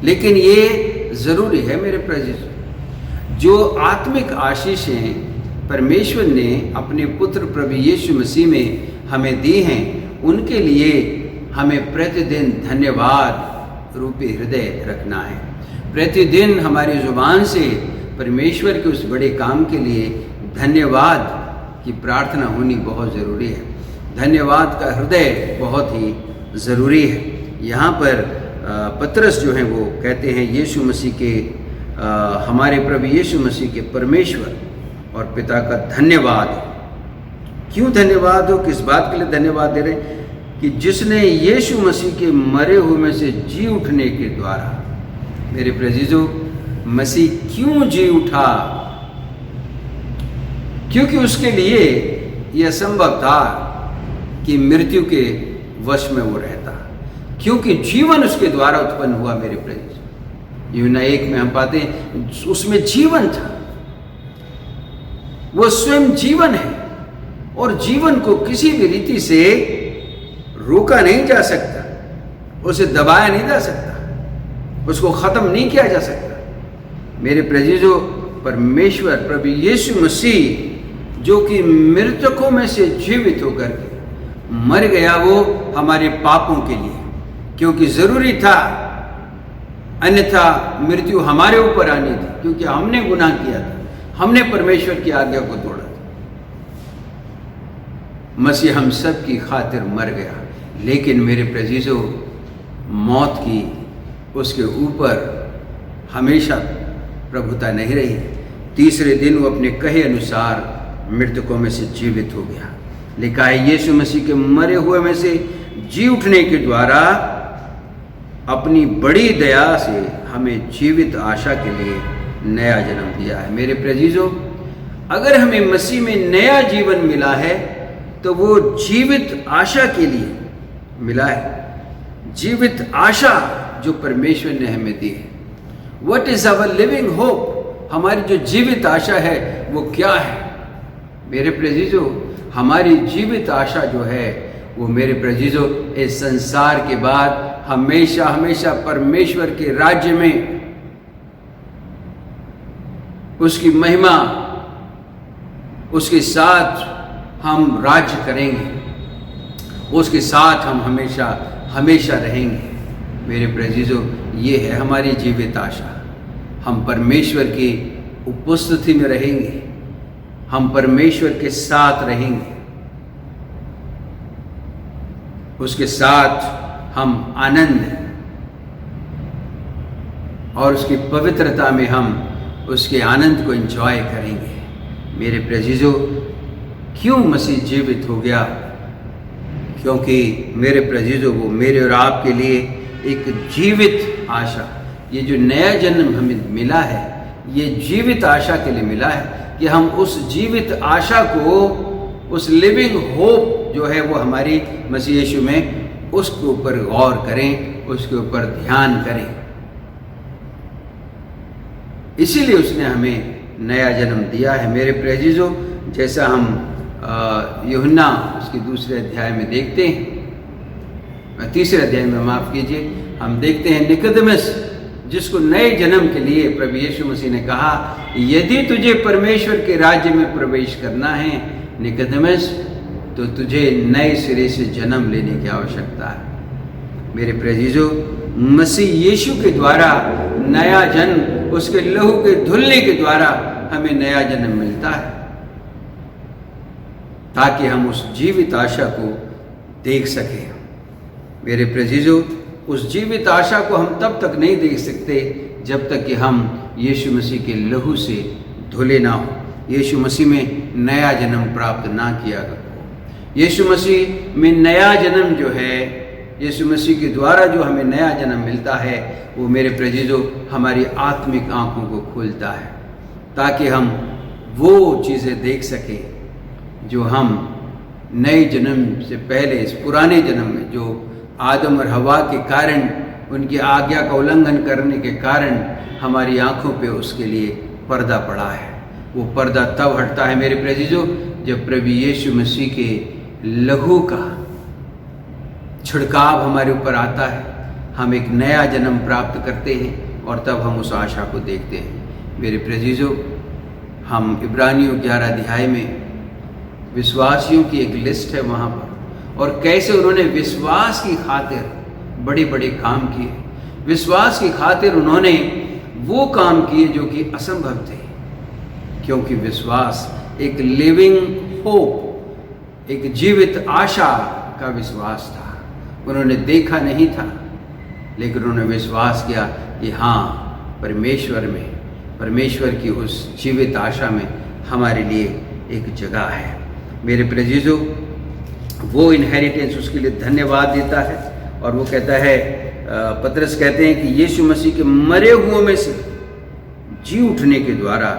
लेकिन ये ज़रूरी है मेरे प्रेजीजों। जो आत्मिक आशीषें परमेश्वर ने अपने पुत्र प्रभु यीशु मसीह में हमें दी हैं, उनके लिए हमें प्रतिदिन धन्यवाद रूपी हृदय रखना है। प्रतिदिन हमारी ज़ुबान से परमेश्वर के उस बड़े काम के लिए धन्यवाद की प्रार्थना होनी बहुत ज़रूरी है। धन्यवाद का हृदय बहुत ही ज़रूरी है। यहाँ पर पतरस जो हैं वो कहते हैं यीशु मसीह के, हमारे प्रभु यीशु मसीह के परमेश्वर और पिता का धन्यवाद। क्यों धन्यवाद हो, किस बात के लिए धन्यवाद दे रहे हैं? कि जिसने यीशु मसीह के मरे हुए में से जी उठने के द्वारा, मेरे प्रेजीजों, मसीह क्यों जी उठा? क्योंकि उसके लिए यह संभव था कि मृत्यु के वश में वो रहता, क्योंकि जीवन उसके द्वारा उत्पन्न हुआ। मेरे प्रेजीजों, यूहन्ना 1 में हम पाते हैं उसमें जीवन था, वो स्वयं जीवन है, और जीवन को किसी भी रीति से रोका नहीं जा सकता, उसे दबाया नहीं जा सकता, उसको खत्म नहीं किया जा सकता। मेरे प्रेजीजों, परमेश्वर प्रभु यीशु मसीह जो कि मृतकों में से जीवित होकर के मर गया, वो हमारे पापों के लिए, क्योंकि जरूरी था, अन्यथा मृत्यु हमारे ऊपर आनी थी, क्योंकि हमने गुनाह किया था, हमने परमेश्वर की आज्ञा को तोड़ा था। मसीह हम सब की खातिर मर गया, लेकिन मेरे प्रेजीजों, मौत की उसके ऊपर हमेशा प्रभुता नहीं रही। तीसरे दिन वो अपने कहे अनुसार मृतकों में से जीवित हो गया। लिखा है यीशु मसीह के मरे हुए में से जी उठने के द्वारा अपनी बड़ी दया से हमें जीवित आशा के लिए नया जन्म दिया है। मेरे प्रेजीजों, अगर हमें मसीह में नया जीवन मिला है तो वो जीवित आशा के लिए मिला है। जीवित आशा जो परमेश्वर ने हमें दी है। What is our living hope? हमारी जो जीवित आशा है वो क्या है? मेरे प्रेजीजों, हमारी जीवित आशा जो है वो, मेरे प्रेजीजों, इस संसार के बाद हमेशा हमेशा परमेश्वर के राज्य में उसकी महिमा, उसके साथ हम राज्य करेंगे, उसके साथ हम हमेशा हमेशा रहेंगे। मेरे प्रेजीजों, ये है हमारी जीवित आशा। हम परमेश्वर की उपस्थिति में रहेंगे, हम परमेश्वर के साथ रहेंगे, उसके साथ हम आनंद और उसकी पवित्रता में हम उसके आनंद को एंजॉय करेंगे। मेरे प्रेजीजों, क्यों मसीह जीवित हो गया? क्योंकि मेरे प्रेजीजों, वो मेरे और आपके लिए एक जीवित आशा, ये जो नया जन्म हमें मिला है, ये जीवित आशा के लिए मिला है कि हम उस जीवित आशा को, उस लिविंग होप जो है वो हमारी मसीह यीशु में, उसके ऊपर गौर करें, उसके ऊपर ध्यान करें। इसीलिए उसने हमें नया जन्म दिया है। मेरे प्रेजीजों, जैसा हम यूहन्ना उसके दूसरे अध्याय में देखते हैं, तीसरे अध्याय में, माफ़ कीजिए, हम देखते हैं निकोदेमस जिसको नए जन्म के लिए प्रभु यीशु मसीह ने कहा, यदि तुझे परमेश्वर के राज्य में प्रवेश करना है निकोदेमस, तो तुझे नए सिरे से जन्म लेने की आवश्यकता है। मेरे प्रियजनों, मसीह यीशु के द्वारा नया जन्म, उसके लहू के धुलने के द्वारा हमें नया जन्म मिलता है, ताकि हम उस जीवित आशा को देख सकें। मेरे प्रियजनों, उस जीवित आशा को हम तब तक नहीं देख सकते जब तक कि हम यीशु मसीह के लहू से धुले ना हो, यीशु मसीह में नया जन्म प्राप्त ना किया हो। यीशु मसीह में नया जन्म जो है, यीशु मसीह के द्वारा जो हमें नया जन्म मिलता है, वो मेरे प्रियजनों हमारी आत्मिक आंखों को खोलता है, ताकि हम वो चीज़ें देख सकें जो हम नए जन्म से पहले, इस पुराने जन्म में, जो आदम और हवा के कारण, उनकी आज्ञा का उल्लंघन करने के कारण हमारी आंखों पे उसके लिए पर्दा पड़ा है। वो पर्दा तब हटता है मेरे प्रियजनों, जब प्रभु यीशु मसीह के लहू का छिड़काव हमारे ऊपर आता है, हम एक नया जन्म प्राप्त करते हैं और तब हम उस आशा को देखते हैं। मेरे प्रियजनों, हम इब्रानियों 11 अध्याय में विश्वासियों की एक लिस्ट है वहाँ पर, और कैसे उन्होंने विश्वास की खातिर बड़े बड़े काम किए। विश्वास की खातिर उन्होंने वो काम किए जो कि असंभव थे, क्योंकि विश्वास एक लिविंग होप, एक जीवित आशा का विश्वास था। उन्होंने देखा नहीं था, लेकिन उन्होंने विश्वास किया कि हाँ, परमेश्वर में, परमेश्वर की उस जीवित आशा में हमारे लिए एक जगह है। मेरे प्रियजनों, वो इनहेरिटेंस उसके लिए धन्यवाद देता है, और वो कहता है, पतरस कहते हैं कि यीशु मसीह के मरे हुओं में से जी उठने के द्वारा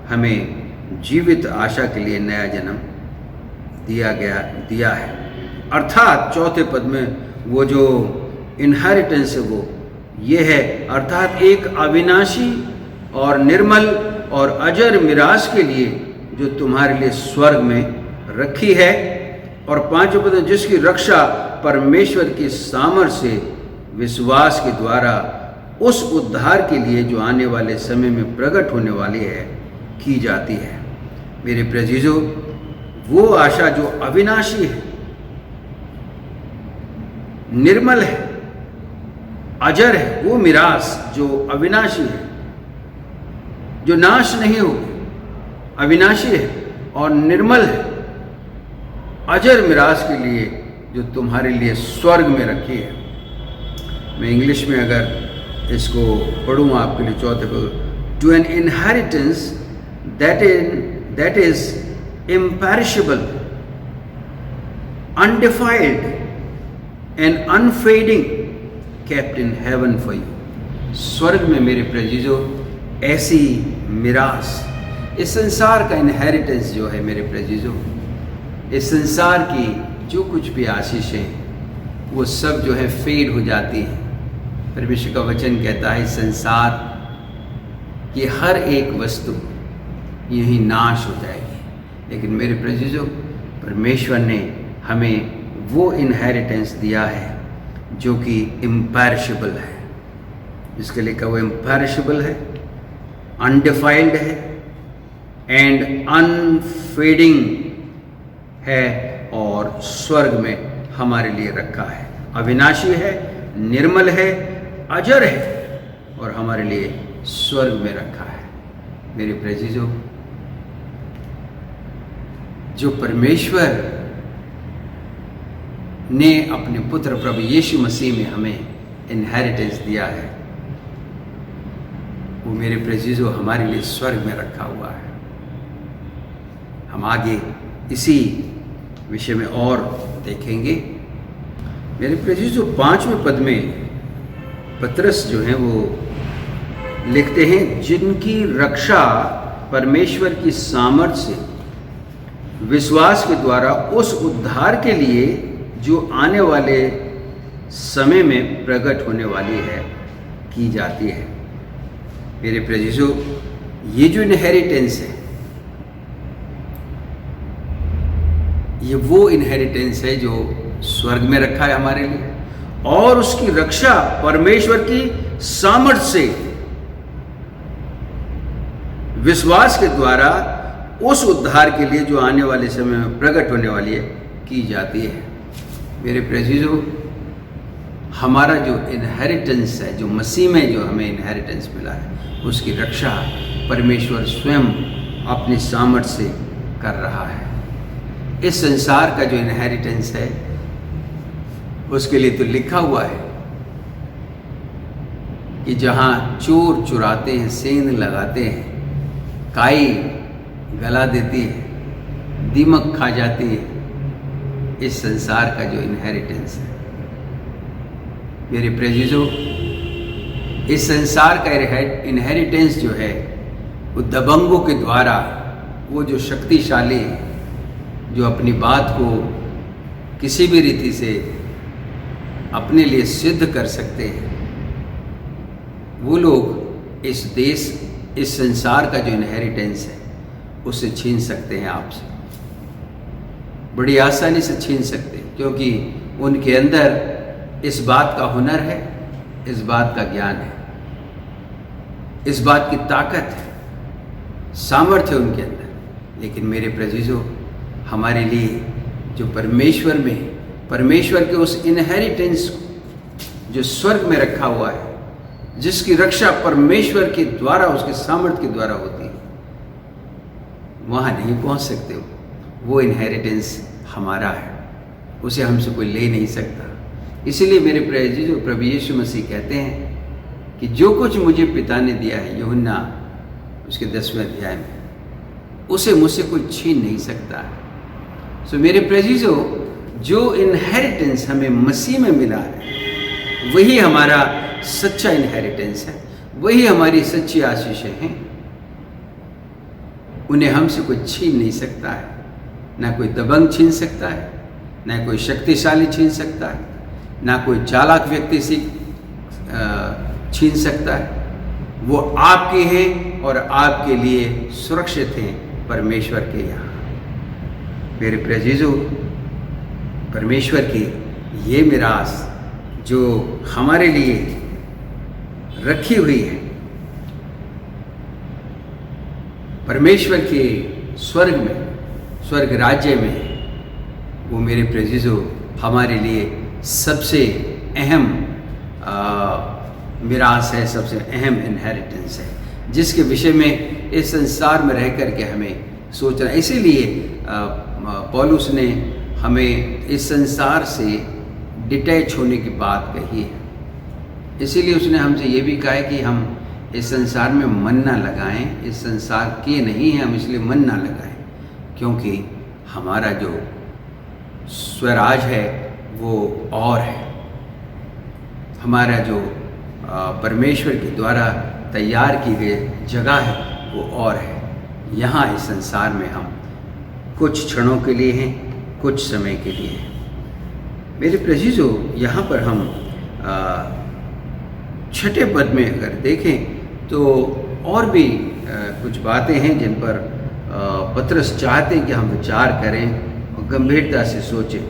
हमें जीवित आशा के लिए नया जन्म दिया है। अर्थात चौथे पद में वो जो इनहेरिटेंस है वो ये है, अर्थात एक अविनाशी और निर्मल और अजर मिरास के लिए जो तुम्हारे लिए स्वर्ग में रखी है। और पांचवें पद, जिसकी रक्षा परमेश्वर की सामर्थ्य से विश्वास के द्वारा उस उद्धार के लिए जो आने वाले समय में प्रकट होने वाली है की जाती है। मेरे प्रियजनों, वो आशा जो अविनाशी है, निर्मल है, अजर है, वो मिरास जो अविनाशी है, जो नाश नहीं होगी, अविनाशी है और निर्मल है, अजर मिरास के लिए जो तुम्हारे लिए स्वर्ग में रखी है। मैं इंग्लिश में अगर इसको पढ़ूँ आपके लिए, चौथे पद, to an inheritance that is imperishable, undefiled and unfading, kept in heaven for you। स्वर्ग में मेरे प्रियजनों ऐसी मिरास, इस संसार का इनहेरिटेंस जो है मेरे प्रियजनों, इस संसार की जो कुछ भी आशीषें वो सब जो है फेड हो जाती हैं। परमेश्वर का वचन कहता है संसार की हर एक वस्तु यही नाश हो जाएगी, लेकिन मेरे प्रियजनों परमेश्वर ने हमें वो इनहेरिटेंस दिया है जो कि इम्पैरिशेबल है, जिसके लिए कहा वो इम्पैरिशेबल है, अनडिफाइल्ड है एंड अनफेडिंग है, और स्वर्ग में हमारे लिए रखा है। अविनाशी है, निर्मल है, अजर है और हमारे लिए स्वर्ग में रखा है। मेरे प्रियजनों, जो परमेश्वर ने अपने पुत्र प्रभु यीशु मसीह में हमें इनहेरिटेंस दिया है, वो मेरे प्रियजनों हमारे लिए स्वर्ग में रखा हुआ है। हम आगे इसी विषय में और देखेंगे। मेरे प्रियजनों 5वें पद में पतरस जो हैं वो लिखते हैं, जिनकी रक्षा परमेश्वर की सामर्थ्य से विश्वास के द्वारा उस उद्धार के लिए जो आने वाले समय में प्रकट होने वाली है की जाती है। मेरे प्रियजनों, ये जो इनहेरिटेंस है, ये वो इनहेरिटेंस है जो स्वर्ग में रखा है हमारे लिए, और उसकी रक्षा परमेश्वर की सामर्थ्य से, विश्वास के द्वारा उस उद्धार के लिए जो आने वाले समय में प्रकट होने वाली है की जाती है। मेरे प्रेसियो, हमारा जो इनहेरिटेंस है, जो मसीह में जो हमें इनहेरिटेंस मिला है, उसकी रक्षा परमेश्वर स्वयं अपनी सामर्थ्य से कर रहा है। इस संसार का जो इनहेरिटेंस है उसके लिए तो लिखा हुआ है कि जहाँ चोर चुराते हैं, सेंध लगाते हैं, काई गला देती है, दीमक खा जाती है, इस संसार का जो इनहेरिटेंस है। मेरे प्रेजिजो, इस संसार का इनहेरिटेंस जो है वो दबंगों के द्वारा, वो जो शक्तिशाली जो अपनी बात को किसी भी रीति से अपने लिए सिद्ध कर सकते हैं, वो लोग इस देश, इस संसार का जो इनहेरिटेंस है उसे छीन सकते हैं आपसे, बड़ी आसानी से छीन सकते हैं, क्योंकि उनके अंदर इस बात का हुनर है, इस बात का ज्ञान है, इस बात की ताकत है, सामर्थ्य है उनके अंदर। लेकिन मेरे प्रेजिजो, हमारे लिए जो परमेश्वर में, परमेश्वर के उस इनहेरिटेंस जो स्वर्ग में रखा हुआ है, जिसकी रक्षा परमेश्वर के द्वारा, उसके सामर्थ्य के द्वारा होती है, वहाँ नहीं पहुँच सकते हो। वो इनहेरिटेंस हमारा है, उसे हमसे कोई ले नहीं सकता। इसीलिए मेरे प्रेजिजो, प्रभु यीशु मसीह कहते हैं कि जो कुछ मुझे पिता ने दिया है, यूहन्ना उसके 10वें अध्याय में, उसे मुझसे कोई छीन नहीं सकता है। सो मेरे प्रेजिजो, जो इनहेरिटेंस हमें मसीह में मिला है, वही हमारा सच्चा इनहेरिटेंस है, वही हमारी सच्ची आशीषें हैं। उन्हें हमसे कोई छीन नहीं सकता है, ना कोई दबंग छीन सकता है, ना कोई शक्तिशाली छीन सकता है, ना कोई चालाक व्यक्ति से छीन सकता है। वो आपके हैं और आपके लिए सुरक्षित हैं परमेश्वर के यहाँ। मेरे प्रेजिजो, परमेश्वर की ये मिरास जो हमारे लिए रखी हुई है, परमेश्वर के स्वर्ग में, स्वर्ग राज्य में, वो मेरे प्रेजिजो हमारे लिए सबसे अहम मिरास है, सबसे अहम इनहेरिटेंस है, जिसके विषय में इस संसार में रह कर के हमें सोचना। इसीलिए पौलुस ने हमें इस संसार से डिटैच होने की बात कही है। इसीलिए उसने हमसे ये भी कहा है कि हम इस संसार में मन ना लगाएं, इस संसार के नहीं हैं हम, इसलिए मन ना लगाएं, क्योंकि हमारा जो स्वराज है वो और है, हमारा जो परमेश्वर के द्वारा तैयार की गई जगह है वो और है। यहाँ इस संसार में हम कुछ क्षणों के लिए हैं, कुछ समय के लिए हैं। मेरे प्रेजिजो, यहाँ पर हम 6ठे पद में अगर देखें तो और भी कुछ बातें हैं जिन पर पतरस चाहते हैं कि हम विचार करें और गंभीरता से सोचें।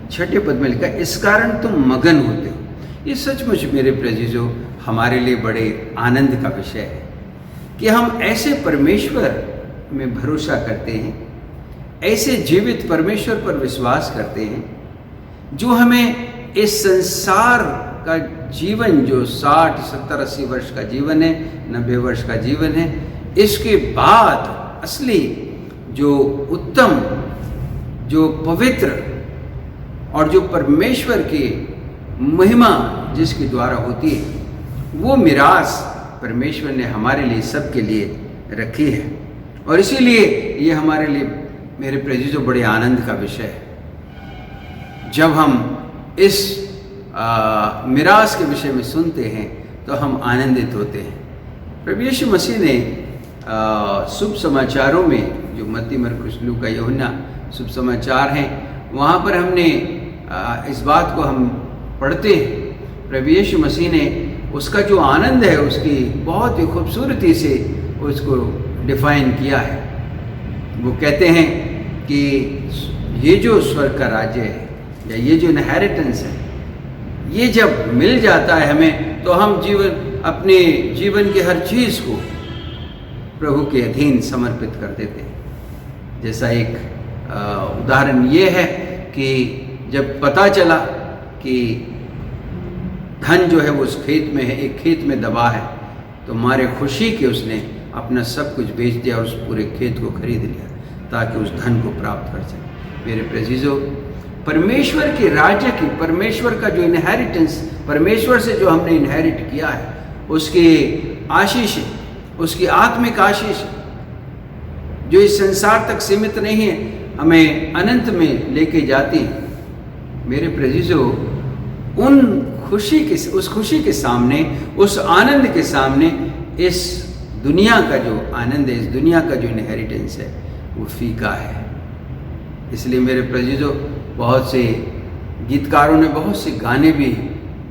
6ठे पद में लिखा, इस कारण तुम मगन होते हो। ये सचमुच मेरे प्रेजिजो हमारे लिए बड़े आनंद का विषय है कि हम ऐसे परमेश्वर में भरोसा करते हैं, ऐसे जीवित परमेश्वर पर विश्वास करते हैं जो हमें इस संसार का जीवन, जो 60, 70, 80 वर्ष का जीवन है, 90 वर्ष का जीवन है, इसके बाद असली जो उत्तम, जो पवित्र और जो परमेश्वर की महिमा जिसके द्वारा होती है, वो मिरास परमेश्वर ने हमारे लिए, सबके लिए रखी है। और इसीलिए ये हमारे लिए मेरे प्रेजिजो बड़े आनंद का विषय है। जब हम इस मिरास के विषय में सुनते हैं तो हम आनंदित होते हैं। प्रभु यीशु मसीह ने शुभ समाचारों में, जो मत्ती, मरकुस, लूका, यूहन्ना शुभ समाचार हैं, वहाँ पर हमने इस बात को हम पढ़ते हैं। प्रभु यीशु मसीह ने उसका जो आनंद है उसकी बहुत ही खूबसूरती से उसको डिफाइन किया है। वो कहते हैं कि ये जो स्वर्ग का राज्य है या ये जो इनहेरिटेंस है, ये जब मिल जाता है हमें तो हम जीवन अपने जीवन की हर चीज़ को प्रभु के अधीन समर्पित कर देते हैं। जैसा एक उदाहरण ये है कि जब पता चला कि धन जो है वो उस खेत में है, एक खेत में दबा है, तो मारे खुशी के उसने अपना सब कुछ बेच दिया और उस पूरे खेत को खरीद लिया ताकि उस धन को प्राप्त कर सके। मेरे प्रेजीजो, परमेश्वर के राज्य की, परमेश्वर का जो इनहेरिटेंस, परमेश्वर से जो हमने इनहेरिट किया है, उसकी आशीष, उसकी आत्मिक आशीष जो इस संसार तक सीमित नहीं है, हमें अनंत में लेके जाती है। मेरे प्रेजीजो, उस खुशी के सामने, उस आनंद के सामने इस दुनिया का जो आनंद है, इस दुनिया का जो इनहेरिटेंस है, वो फीका है। इसलिए मेरे प्रेजीजो, बहुत से गीतकारों ने बहुत से गाने भी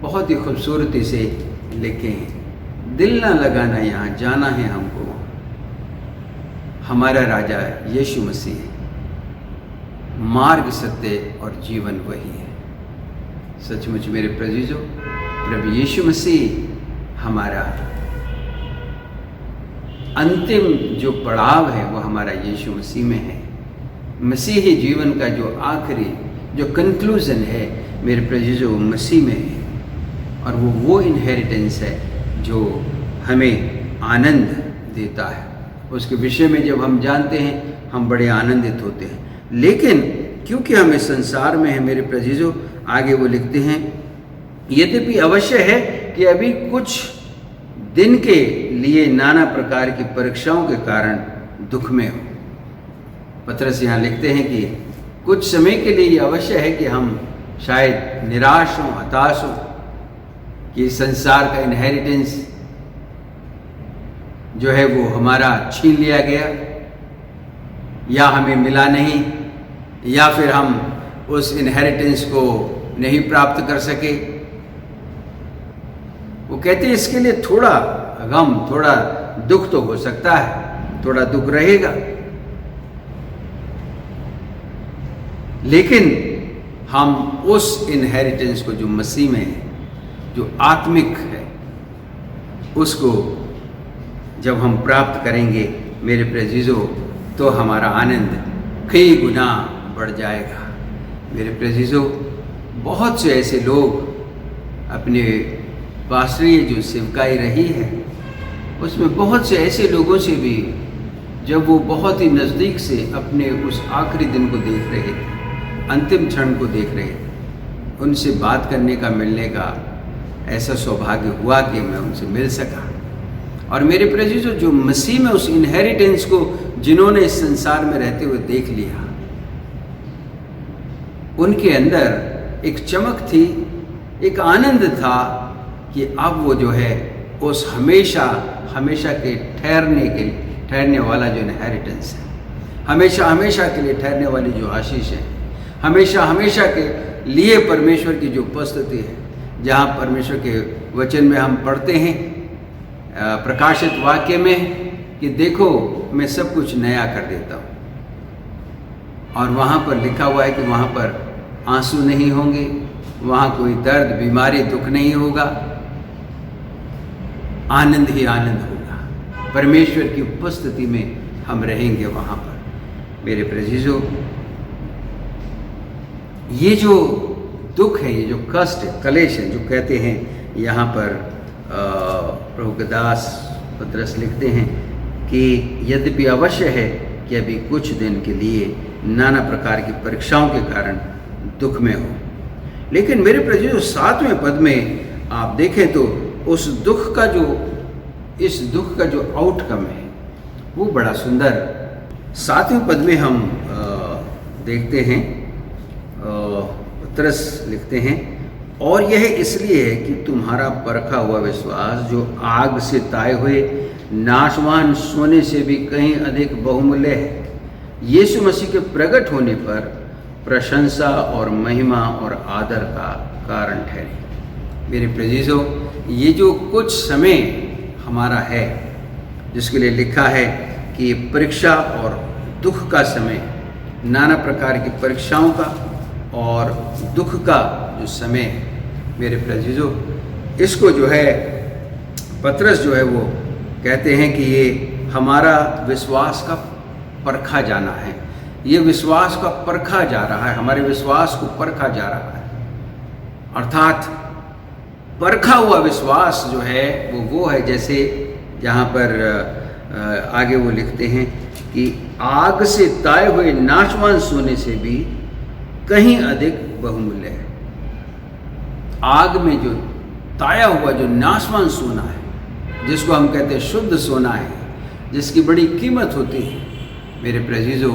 बहुत ही खूबसूरती से लिखे हैं। दिल ना लगाना यहाँ जाना है हमको, हमारा राजा यीशु मसीह है, मार्ग, सत्य और जीवन वही है। सचमुच मेरे प्रेजीजो, प्रभु यीशु मसीह हमारा अंतिम जो पड़ाव है वो हमारा यीशु मसीह में है। मसीही जीवन का जो आखिरी जो कंक्लूजन है मेरे प्रेजीजो, मसीह में है, और वो इनहेरिटेंस है जो हमें आनंद देता है। उसके विषय में जब हम जानते हैं हम बड़े आनंदित होते हैं। लेकिन क्योंकि हम इस संसार में हैं मेरे प्रेजीजो, आगे वो लिखते हैं, यद्यपि अवश्य है कि अभी कुछ दिन के लिए नाना प्रकार की परीक्षाओं के कारण दुख में हो। पतरस यहाँ लिखते हैं कि कुछ समय के लिए ये अवश्य है कि हम शायद निराश हों, हताश हों कि संसार का इनहेरिटेंस जो है वो हमारा छीन लिया गया, या हमें मिला नहीं, या फिर हम उस इनहेरिटेंस को नहीं प्राप्त कर सके। वो कहते हैं इसके लिए थोड़ा गम, थोड़ा दुख तो हो सकता है, थोड़ा दुख रहेगा, लेकिन हम उस इनहेरिटेंस को जो मसीह में है, जो आत्मिक है, उसको जब हम प्राप्त करेंगे मेरे प्रेजीजो, तो हमारा आनंद कई गुना बढ़ जाएगा। मेरे प्रेजीजो, बहुत से ऐसे लोग अपने पास्टरीय जो सेवकाई रही है उसमें बहुत से ऐसे लोगों से भी, जब वो बहुत ही नज़दीक से अपने उस आखिरी दिन को देख रहे थे, अंतिम क्षण को देख रहे थे, उनसे बात करने का, मिलने का ऐसा सौभाग्य हुआ कि मैं उनसे मिल सका। और मेरे प्रेजीजो, जो मसीह में उस इनहेरिटेंस को जिन्होंने इस संसार में रहते हुए देख लिया, उनके अंदर एक चमक थी, एक आनंद था कि अब वो जो है उस हमेशा के ठहरने वाला जो इनहेरिटेंस है, हमेशा के लिए ठहरने वाली जो आशीष है, हमेशा के लिए परमेश्वर की जो उपस्थिति है, जहाँ परमेश्वर के वचन में हम पढ़ते हैं प्रकाशित वाक्य में कि देखो मैं सब कुछ नया कर देता हूँ, और वहाँ पर लिखा हुआ है कि वहाँ पर आंसू नहीं होंगे, वहाँ कोई दर्द, बीमारी, दुख नहीं होगा, आनंद ही आनंद होगा। परमेश्वर की उपस्थिति में हम रहेंगे वहाँ पर। मेरे प्रेजीजो, ये जो दुख है, ये जो कष्ट है, कलेश है, जो कहते हैं यहाँ पर प्रभु के दास पतरस लिखते हैं कि यद्यपि अवश्य है कि अभी कुछ दिन के लिए नाना प्रकार की परीक्षाओं के कारण दुख में हो। लेकिन मेरे प्रेजीजो, 7वें पद में आप देखें तो इस दुख का जो आउटकम है वो बड़ा सुंदर। 7वें पद में हम देखते हैं, पतरस लिखते हैं, और यह इसलिए है कि तुम्हारा परखा हुआ विश्वास, जो आग से ताए हुए नाशवान सोने से भी कहीं अधिक बहुमूल्य है, यीशु मसीह के प्रकट होने पर प्रशंसा और महिमा और आदर का कारण ठहरे। मेरे प्रेजीजो, ये जो कुछ समय हमारा है, जिसके लिए लिखा है कि परीक्षा और दुख का समय, नाना प्रकार की परीक्षाओं का और दुख का जो समय है, मेरे प्रेजीजो, इसको जो है पतरस जो है वो कहते हैं कि ये हमारा विश्वास का परखा जाना है, ये विश्वास का परखा जा रहा है, हमारे विश्वास को परखा जा रहा है। अर्थात परखा हुआ विश्वास जो है वो है, जैसे यहाँ पर आगे वो लिखते हैं कि आग से ताए हुए नाशवान सोने से भी कहीं अधिक बहुमूल्य है। आग में जो ताया हुआ जो नाशवान सोना है, जिसको हम कहते हैं शुद्ध सोना है, जिसकी बड़ी कीमत होती है, मेरे प्रेजीजो,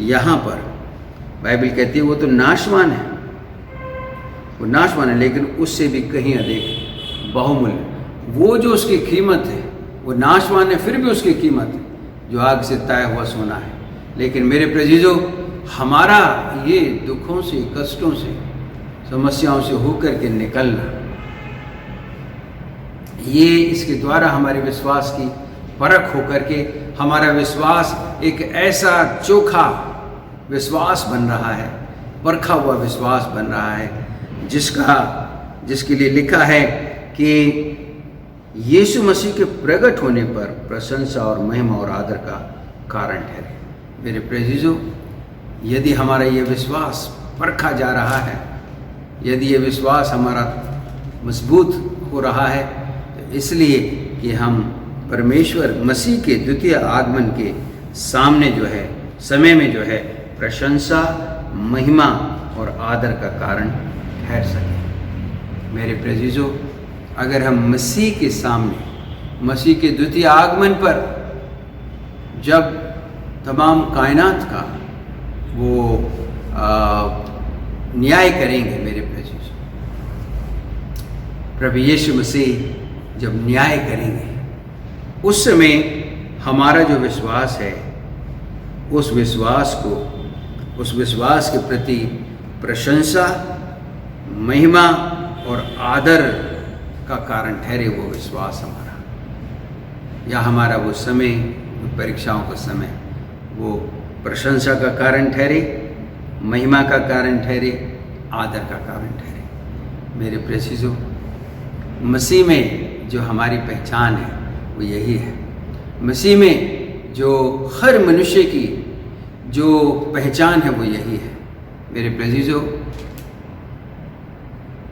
यहाँ पर बाइबल कहती है वो तो नाशवान है, वो नाशवान है, लेकिन उससे भी कहीं अधिक बहुमूल्य। वो जो उसकी कीमत है वो नाशवान है, फिर भी उसकी कीमत है जो आग से ताया हुआ सोना है। लेकिन मेरे प्रेजीजो, हमारा ये दुखों से, कष्टों से, समस्याओं से होकर के निकलना, ये इसके द्वारा हमारे विश्वास की परख होकर के हमारा विश्वास एक ऐसा चोखा विश्वास बन रहा है, परखा हुआ विश्वास बन रहा है, जिसके लिए लिखा है कि यीशु मसीह के प्रकट होने पर प्रशंसा और महिमा और आदर का कारण ठहरे। मेरे प्रेजीजो, यदि हमारा ये विश्वास परखा जा रहा है, यदि ये विश्वास हमारा मजबूत हो रहा है, तो इसलिए कि हम परमेश्वर मसीह के द्वितीय आगमन के सामने जो है, समय में जो है, प्रशंसा, महिमा और आदर का कारण ठहर सके। मेरे प्रेजीजो, अगर हम मसीह के सामने, मसीह के द्वितीय आगमन पर जब तमाम कायनात का वो न्याय करेंगे, मेरे प्रेजीजो, प्रभु यीशु मसीह जब न्याय करेंगे, उस समय हमारा जो विश्वास है, उस विश्वास के प्रति प्रशंसा, महिमा और आदर का कारण ठहरे वो विश्वास हमारा, या हमारा वो समय, वो परीक्षाओं का समय, वो प्रशंसा का कारण ठहरे, महिमा का कारण ठहरे, आदर का कारण ठहरे। मेरे प्रेसीजो, मसीह में जो हमारी पहचान है वो यही है। मसीह में जो हर मनुष्य की जो पहचान है वो यही है। मेरे प्रेजीजो,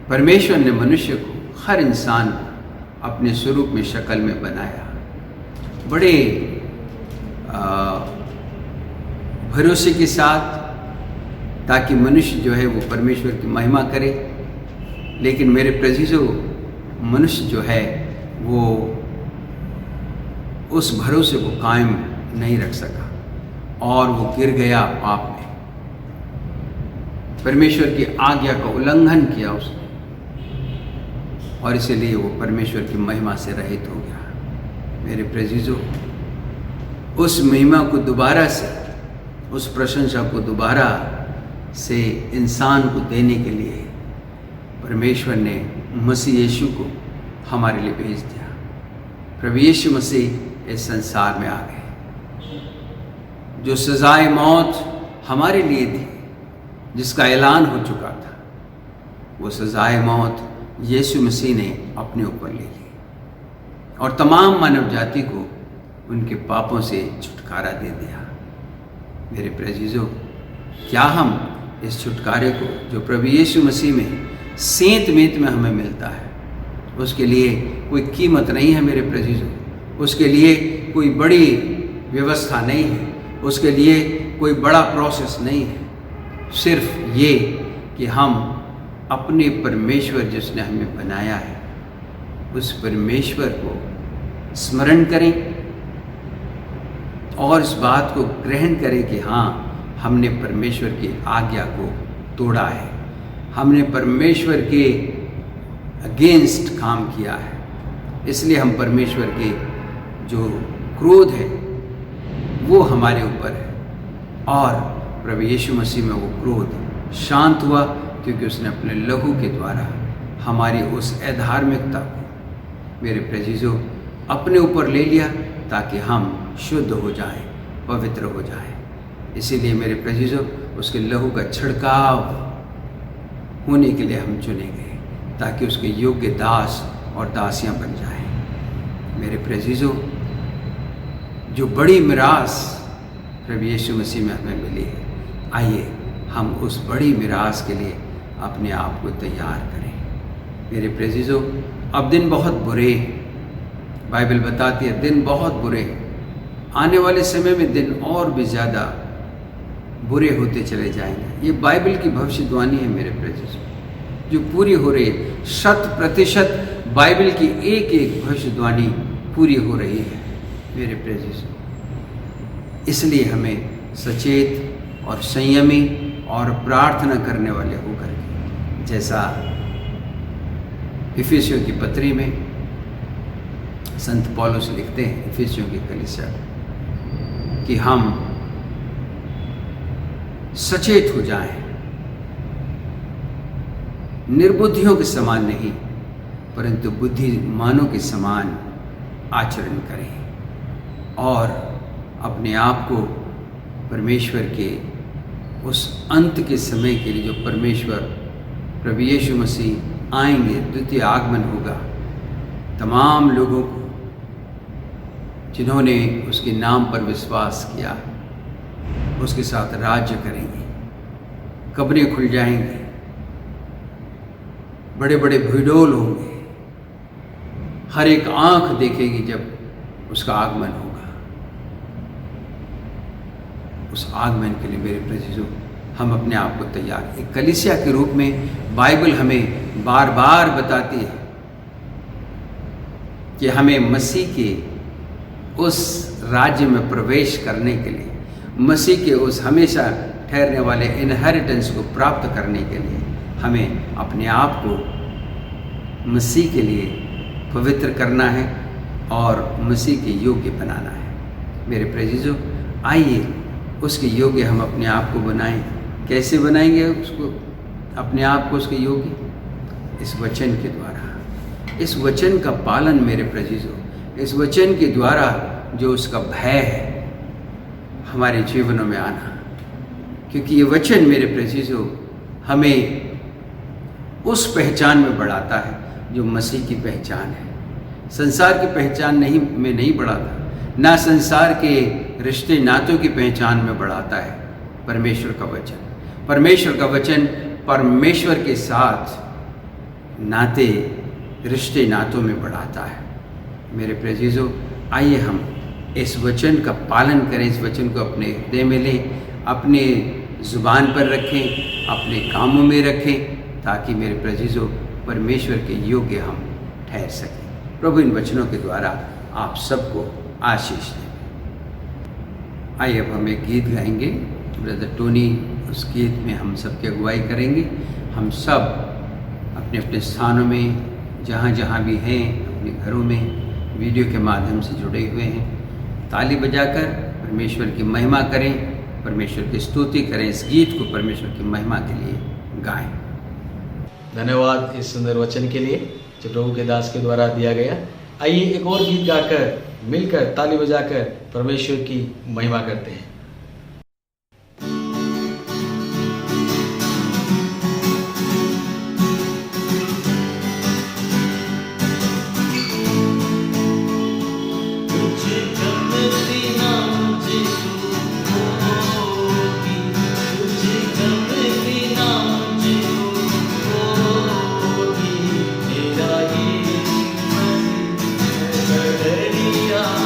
परमेश्वर ने मनुष्य को, हर इंसान को अपने स्वरूप में, शक्ल में बनाया, बड़े भरोसे के साथ, ताकि मनुष्य जो है वो परमेश्वर की महिमा करे। लेकिन मेरे प्रेजीजो, मनुष्य जो है वो उस भरोसे को कायम नहीं रख सका और वो गिर गया पाप में, परमेश्वर की आज्ञा का उल्लंघन किया उसने, और इसीलिए वो परमेश्वर की महिमा से रहित हो गया। मेरे प्रेजीजो, उस महिमा को दोबारा से, उस प्रशंसा को दोबारा से इंसान को देने के लिए परमेश्वर ने मसीह यीशु को हमारे लिए भेज दिया। प्रभु यीशु मसीह इस संसार में आ गए। जो सजाए मौत हमारे लिए थी, जिसका ऐलान हो चुका था, वो सजाए मौत यीशु मसीह ने अपने ऊपर ले ली और तमाम मानव जाति को उनके पापों से छुटकारा दे दिया। मेरे प्रेजीजो, क्या हम इस छुटकारे को जो प्रभु यीशु मसीह में सेंत मेंत में हमें मिलता है, उसके लिए कोई कीमत नहीं है मेरे प्रेजीजो, उसके लिए कोई बड़ी व्यवस्था नहीं है, उसके लिए कोई बड़ा प्रोसेस नहीं है, सिर्फ ये कि हम अपने परमेश्वर जिसने हमें बनाया है, उस परमेश्वर को स्मरण करें और इस बात को ग्रहण करें कि हाँ, हमने परमेश्वर की आज्ञा को तोड़ा है, हमने परमेश्वर के अगेंस्ट काम किया है, इसलिए हम परमेश्वर के जो क्रोध है वो हमारे ऊपर है, और प्रभु यीशु मसीह में वो क्रोध शांत हुआ, क्योंकि उसने अपने लहू के द्वारा हमारी उस अधार्मिकता को, मेरे प्रेजीजो, अपने ऊपर ले लिया ताकि हम शुद्ध हो जाएं, पवित्र हो जाएं। इसीलिए मेरे प्रेजीजो, उसके लहू का छिड़काव होने के लिए हम चुने गए, ताकि उसके योग्य दास और दासियां बन जाएं। मेरे प्रेजीजो, जो बड़ी मिरास प्रभु यीशु मसीह में हमें मिली है, आइए हम उस बड़ी मिरास के लिए अपने आप को तैयार करें। मेरे प्रेजीजो, अब दिन बहुत बुरे हैं, बाइबल बताती है दिन बहुत बुरे हैं। आने वाले समय में दिन और भी ज़्यादा बुरे होते चले जाएंगे। ये बाइबल की भविष्यवाणी है मेरे प्रेजीजो, जो पूरी हो रही है। 100% बाइबल की एक एक भविष्यवाणी पूरी हो रही है मेरे प्रेजीजो। इसलिए हमें सचेत और संयमी और प्रार्थना करने वाले होकर के, जैसा इफिसियों की पत्री में संत पौलुस लिखते हैं इफिसियों की कलीसिया, कि हम सचेत हो जाएं, निर्बुद्धियों के समान नहीं परंतु बुद्धिमानों के समान आचरण करें और अपने आप को परमेश्वर के उस अंत के समय के लिए, जो परमेश्वर प्रभु यीशु मसीह आएंगे, द्वितीय आगमन होगा, तमाम लोगों को जिन्होंने उसके नाम पर विश्वास किया उसके साथ राज्य करेंगे। कब्रें खुल जाएंगी, बड़े बड़े भूडोल होंगे, हर एक आंख देखेगी जब उसका आगमन होगा। उस आगमन के लिए मेरे प्रेजीजो हम अपने आप को तैयार, एक कलीसिया के रूप में बाइबल हमें बार बार बताती है कि हमें मसीह के उस राज्य में प्रवेश करने के लिए, मसीह के उस हमेशा ठहरने वाले इनहेरिटेंस को प्राप्त करने के लिए हमें अपने आप को मसीह के लिए पवित्र करना है और मसीह के योग्य बनाना है। मेरे प्रेजीजो, आइए उसके योग्य हम अपने आप को बनाएं। कैसे बनाएंगे उसको, अपने आप को उसके योग्य? इस वचन के द्वारा, इस वचन का पालन मेरे प्रेजीजो, इस वचन के द्वारा जो उसका भय है हमारे जीवनों में आना, क्योंकि ये वचन मेरे प्रेजीजो हमें उस पहचान में बढ़ाता है जो मसीह की पहचान है। संसार की पहचान नहीं बढ़ाता, ना संसार के रिश्ते नातों की पहचान में बढ़ाता है परमेश्वर का वचन। परमेश्वर का वचन परमेश्वर के साथ नाते, रिश्ते नातों में बढ़ाता है। मेरे प्रेजीजो, आइए हम इस वचन का पालन करें, इस वचन को अपने हृदय में लें, अपने ज़ुबान पर रखें, अपने कामों में रखें, ताकि मेरे प्रेजीजो परमेश्वर के योग्य हम ठहर सकें। प्रभु इन वचनों के द्वारा आप सबको आशीष दें। आइए अब हम एक गीत गाएंगे, ब्रदर टोनी उस गीत में हम सबकी अगुवाई करेंगे। हम सब अपने अपने स्थानों में जहाँ जहाँ भी हैं, अपने घरों में वीडियो के माध्यम से जुड़े हुए हैं, ताली बजाकर परमेश्वर की महिमा करें, परमेश्वर की स्तुति करें। इस गीत को परमेश्वर की महिमा के लिए गाएं। धन्यवाद इस सुंदर वचन के लिए जो प्रभु के दास के द्वारा दिया गया। आइए एक और गीत गाकर, मिलकर ताली बजाकर परमेश्वर की महिमा करते हैं। Yeah.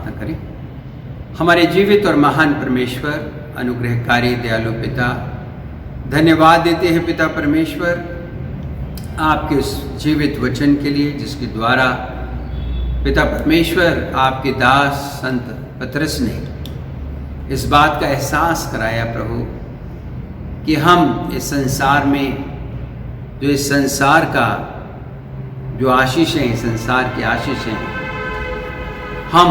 प्रार्थना करें। हमारे जीवित और महान परमेश्वर, अनुग्रहकारी दयालु पिता, धन्यवाद देते हैं पिता परमेश्वर आपके उस जीवित वचन के लिए जिसके द्वारा पिता परमेश्वर आपके दास संत पतरस ने इस बात का एहसास कराया प्रभु कि हम इस संसार में जो इस संसार का जो आशीषें, संसार की आशीषें, हम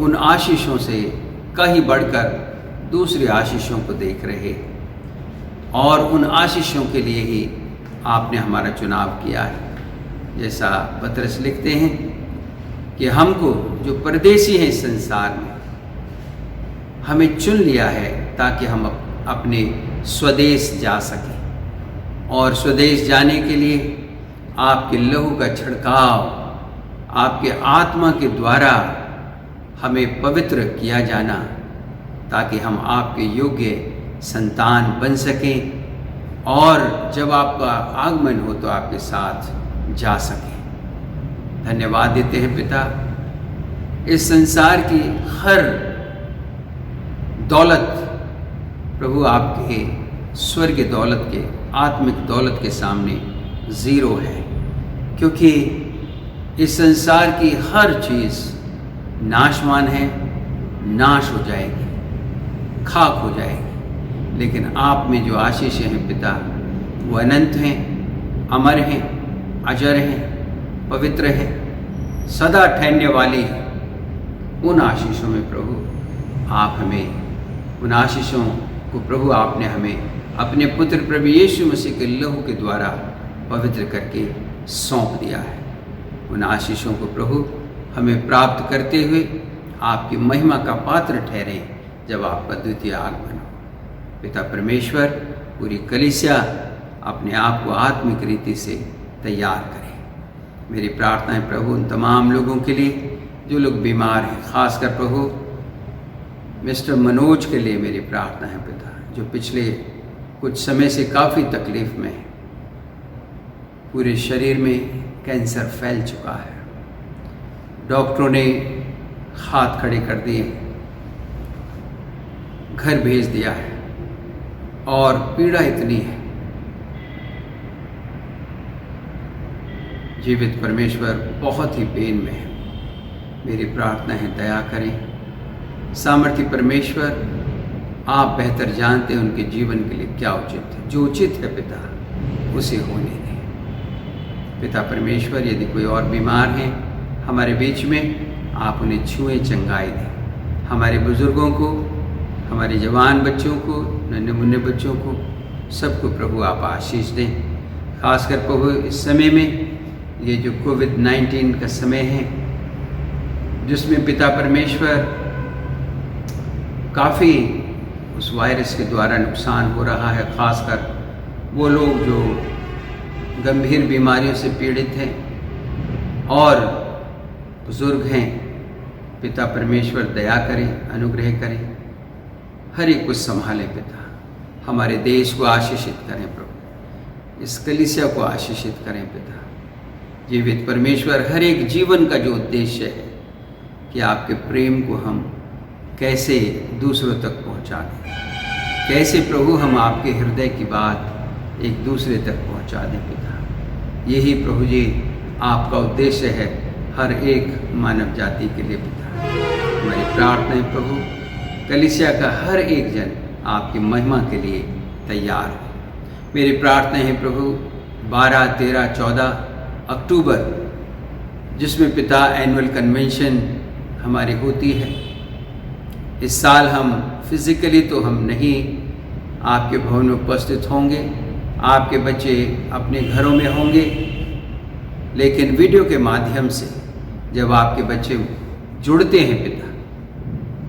उन आशीषों से कहीं बढ़कर दूसरी आशीषों को देख रहे और उन आशीषों के लिए ही आपने हमारा चुनाव किया है। जैसा पतरस लिखते हैं कि हमको जो परदेसी हैं इस संसार में, हमें चुन लिया है ताकि हम अपने स्वदेश जा सकें, और स्वदेश जाने के लिए आपके लहू का छिड़काव, आपके आत्मा के द्वारा हमें पवित्र किया जाना, ताकि हम आपके योग्य संतान बन सकें और जब आपका आगमन हो तो आपके साथ जा सकें। धन्यवाद देते हैं पिता, इस संसार की हर दौलत प्रभु आपके स्वर्गीय दौलत के, आत्मिक दौलत के सामने ज़ीरो है, क्योंकि इस संसार की हर चीज़ नाशवान है, नाश हो जाएगी, खाक हो जाएगी, लेकिन आप में जो आशीषें हैं पिता वो अनंत हैं, अमर हैं, अजर हैं, पवित्र हैं, सदा ठहरने वाली हैं। उन आशीषों में प्रभु आप हमें, उन आशीषों को प्रभु आपने हमें अपने पुत्र प्रभु यीशु मसीह के लहू के द्वारा पवित्र करके सौंप दिया है। उन आशीषों को प्रभु हमें प्राप्त करते हुए आपकी महिमा का पात्र ठहरे जब आपका द्वितीय आगमन हो। पिता परमेश्वर, पूरी कलीसिया अपने आप को आत्मिक रीति से तैयार करें। मेरी प्रार्थना है प्रभु उन तमाम लोगों के लिए जो लोग बीमार हैं, खासकर प्रभु मिस्टर मनोज के लिए मेरी प्रार्थना है पिता, जो पिछले कुछ समय से काफ़ी तकलीफ में है। पूरे शरीर में कैंसर फैल चुका है, डॉक्टरों ने हाथ खड़े कर दिए, घर भेज दिया है और पीड़ा इतनी है। जीवित परमेश्वर बहुत ही पेन में है। मेरी प्रार्थना है दया करें। सामर्थ्य परमेश्वर, आप बेहतर जानते हैं उनके जीवन के लिए क्या उचित है। जो उचित है पिता उसे होने दें। पिता परमेश्वर, यदि कोई और बीमार है हमारे बीच में, आप उन्हें छुए चंगाई दें। हमारे बुजुर्गों को, हमारे जवान बच्चों को, नन्हे मुन्ने बच्चों को, सबको प्रभु आप आशीष दें। खासकर प्रभु इस समय में, ये जो कोविड-19 का समय है जिसमें पिता परमेश्वर काफ़ी उस वायरस के द्वारा नुकसान हो रहा है, खासकर वो लोग जो गंभीर बीमारियों से पीड़ित हैं और बुजुर्ग हैं। पिता परमेश्वर दया करें, अनुग्रह करें, हर एक कुछ संभालें पिता। हमारे देश को आशीषित करें प्रभु, इस कलीसिया को आशीषित करें पिता। जीवित परमेश्वर, हर एक जीवन का जो उद्देश्य है कि आपके प्रेम को हम कैसे दूसरों तक पहुंचा दें, कैसे प्रभु हम आपके हृदय की बात एक दूसरे तक पहुंचा दें पिता। यही प्रभु जी आपका उद्देश्य है हर एक मानव जाति के लिए पिता। हमारी प्रार्थना है प्रभु, कलीसिया का हर एक जन आपकी महिमा के लिए तैयार हो। मेरी प्रार्थना है प्रभु 12, 13, 14 अक्टूबर, जिसमें पिता एनुअल कन्वेंशन हमारी होती है। इस साल हम फिजिकली तो हम नहीं आपके भवन में उपस्थित होंगे, आपके बच्चे अपने घरों में होंगे, लेकिन वीडियो के माध्यम से जब आपके बच्चे जुड़ते हैं पिता,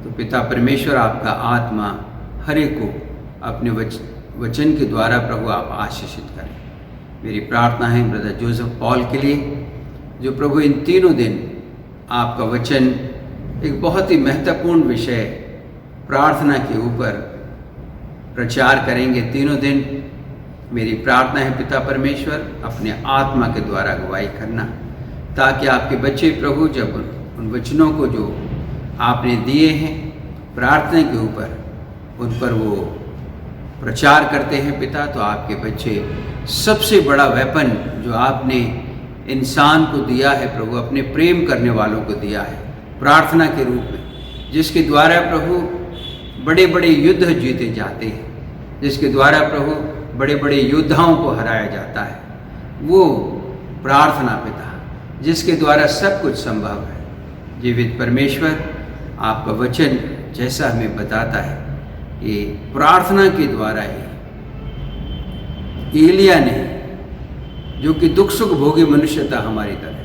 तो पिता परमेश्वर आपका आत्मा हर एक को अपने वचन के द्वारा प्रभु आप आशीषित करें। मेरी प्रार्थना है ब्रदर जोसेफ पॉल के लिए, जो प्रभु इन तीनों दिन आपका वचन एक बहुत ही महत्वपूर्ण विषय प्रार्थना के ऊपर प्रचार करेंगे तीनों दिन। मेरी प्रार्थना है पिता परमेश्वर, अपने आत्मा के द्वारा अगुवाई करना, ताकि आपके बच्चे प्रभु जब उन वचनों को जो आपने दिए हैं प्रार्थना के ऊपर, उन पर वो प्रचार करते हैं पिता, तो आपके बच्चे सबसे बड़ा वेपन जो आपने इंसान को दिया है प्रभु, अपने प्रेम करने वालों को दिया है प्रार्थना के रूप में, जिसके द्वारा प्रभु बड़े बड़े युद्ध जीते जाते हैं, जिसके द्वारा प्रभु बड़े बड़े योद्धाओं को हराया जाता है, वो प्रार्थना पिता, जिसके द्वारा सब कुछ संभव है। जीवित परमेश्वर, आपका वचन जैसा हमें बताता है, ये प्रार्थना के द्वारा ही एलिया ने, जो कि दुख सुख भोगी मनुष्य था हमारी तरह,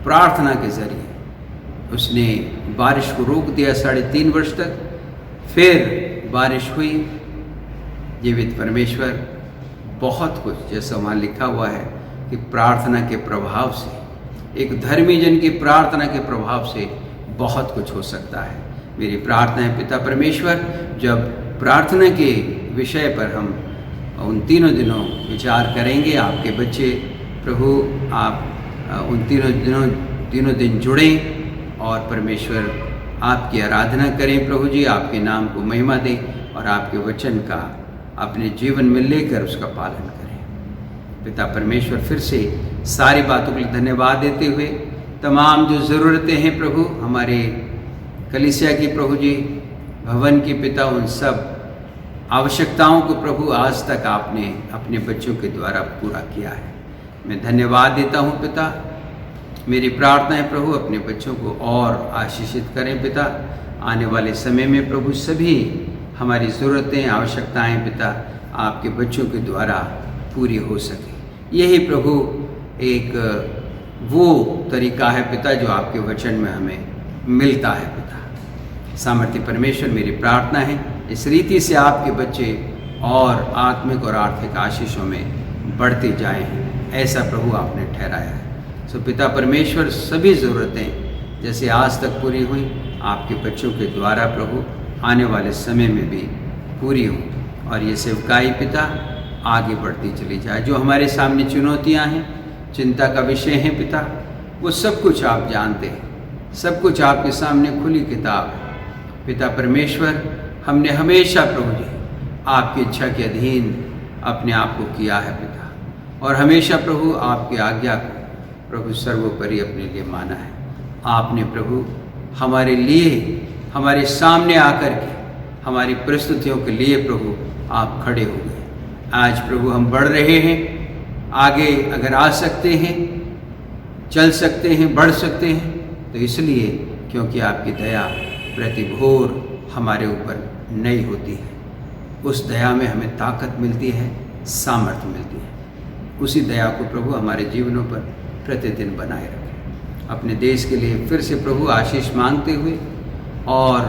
प्रार्थना के जरिए उसने बारिश को रोक दिया 3.5 वर्ष तक, फिर बारिश हुई। जीवित परमेश्वर, बहुत कुछ जैसा वहाँ लिखा हुआ है कि प्रार्थना के प्रभाव से, एक धर्मी जन की प्रार्थना के प्रभाव से बहुत कुछ हो सकता है। मेरी प्रार्थना है पिता परमेश्वर, जब प्रार्थना के विषय पर हम उन तीनों दिनों विचार करेंगे, आपके बच्चे प्रभु आप उन तीनों दिन जुड़ें और परमेश्वर आपकी आराधना करें प्रभु जी, आपके नाम को महिमा दें और आपके वचन का अपने जीवन में लेकर उसका पालन करें। पिता परमेश्वर, फिर से सारी बातों के लिए धन्यवाद देते हुए, तमाम जो ज़रूरतें हैं प्रभु हमारे कलीसिया की प्रभु जी, भवन की पिता, उन सब आवश्यकताओं को प्रभु आज तक आपने अपने बच्चों के द्वारा पूरा किया है। मैं धन्यवाद देता हूँ पिता। मेरी प्रार्थना है प्रभु, अपने बच्चों को और आशीषित करें पिता। आने वाले समय में प्रभु सभी हमारी ज़रूरतें, आवश्यकताएं पिता आपके बच्चों के द्वारा पूरी हो सके। यही प्रभु एक वो तरीका है पिता जो आपके वचन में हमें मिलता है पिता। सामर्थ्य परमेश्वर, मेरी प्रार्थना है इस रीति से आपके बच्चे और आत्मिक और आर्थिक आशीषों में बढ़ते जाएं, ऐसा प्रभु आपने ठहराया है। सो पिता परमेश्वर, सभी ज़रूरतें जैसे आज तक पूरी हुई, आपके बच्चों के द्वारा प्रभु आने वाले समय में भी पूरी हो और ये सेवकाई पिता आगे बढ़ती चली जाए। जो हमारे सामने चुनौतियां हैं, चिंता का विषय है पिता, वो सब कुछ आप जानते हैं, सब कुछ आपके सामने खुली किताब है पिता परमेश्वर। हमने हमेशा प्रभु जी आपकी इच्छा के अधीन अपने आप को किया है पिता, और हमेशा प्रभु आपकी आज्ञा को प्रभु सर्वोपरि अपने लिए माना है। आपने प्रभु हमारे लिए, हमारे सामने आकर के हमारी परिस्थितियों के लिए प्रभु आप खड़े हो गए। आज प्रभु हम बढ़ रहे हैं, आगे अगर आ सकते हैं, चल सकते हैं, बढ़ सकते हैं, तो इसलिए क्योंकि आपकी दया प्रतिभोर हमारे ऊपर नई होती है। उस दया में हमें ताकत मिलती है, सामर्थ्य मिलती है। उसी दया को प्रभु हमारे जीवनों पर प्रतिदिन बनाए रखें। अपने देश के लिए फिर से प्रभु आशीष मांगते हुए और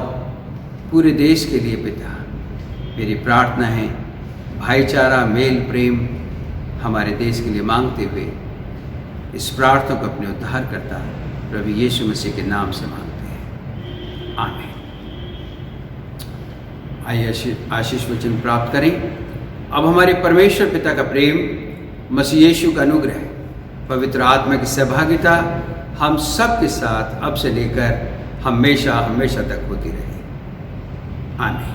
पूरे देश के लिए पिता मेरी प्रार्थना है, भाईचारा, मेल, प्रेम हमारे देश के लिए मांगते हुए इस प्रार्थना को अपने उद्धारकर्ता प्रभु यीशु मसीह के नाम से मांगते हैं, आमीन। आइए आशीष वचन प्राप्त करें। अब हमारे परमेश्वर पिता का प्रेम, मसीह यीशु का अनुग्रह, पवित्र आत्मा की सहभागिता हम सब के साथ अब से लेकर हमेशा हमेशा तक होती रहे, आमीन।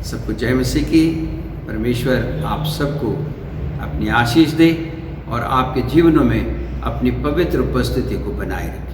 सबको जय मसीह की। परमेश्वर आप सबको अपनी आशीष दे और आपके जीवनों में अपनी पवित्र उपस्थिति को बनाए रखे।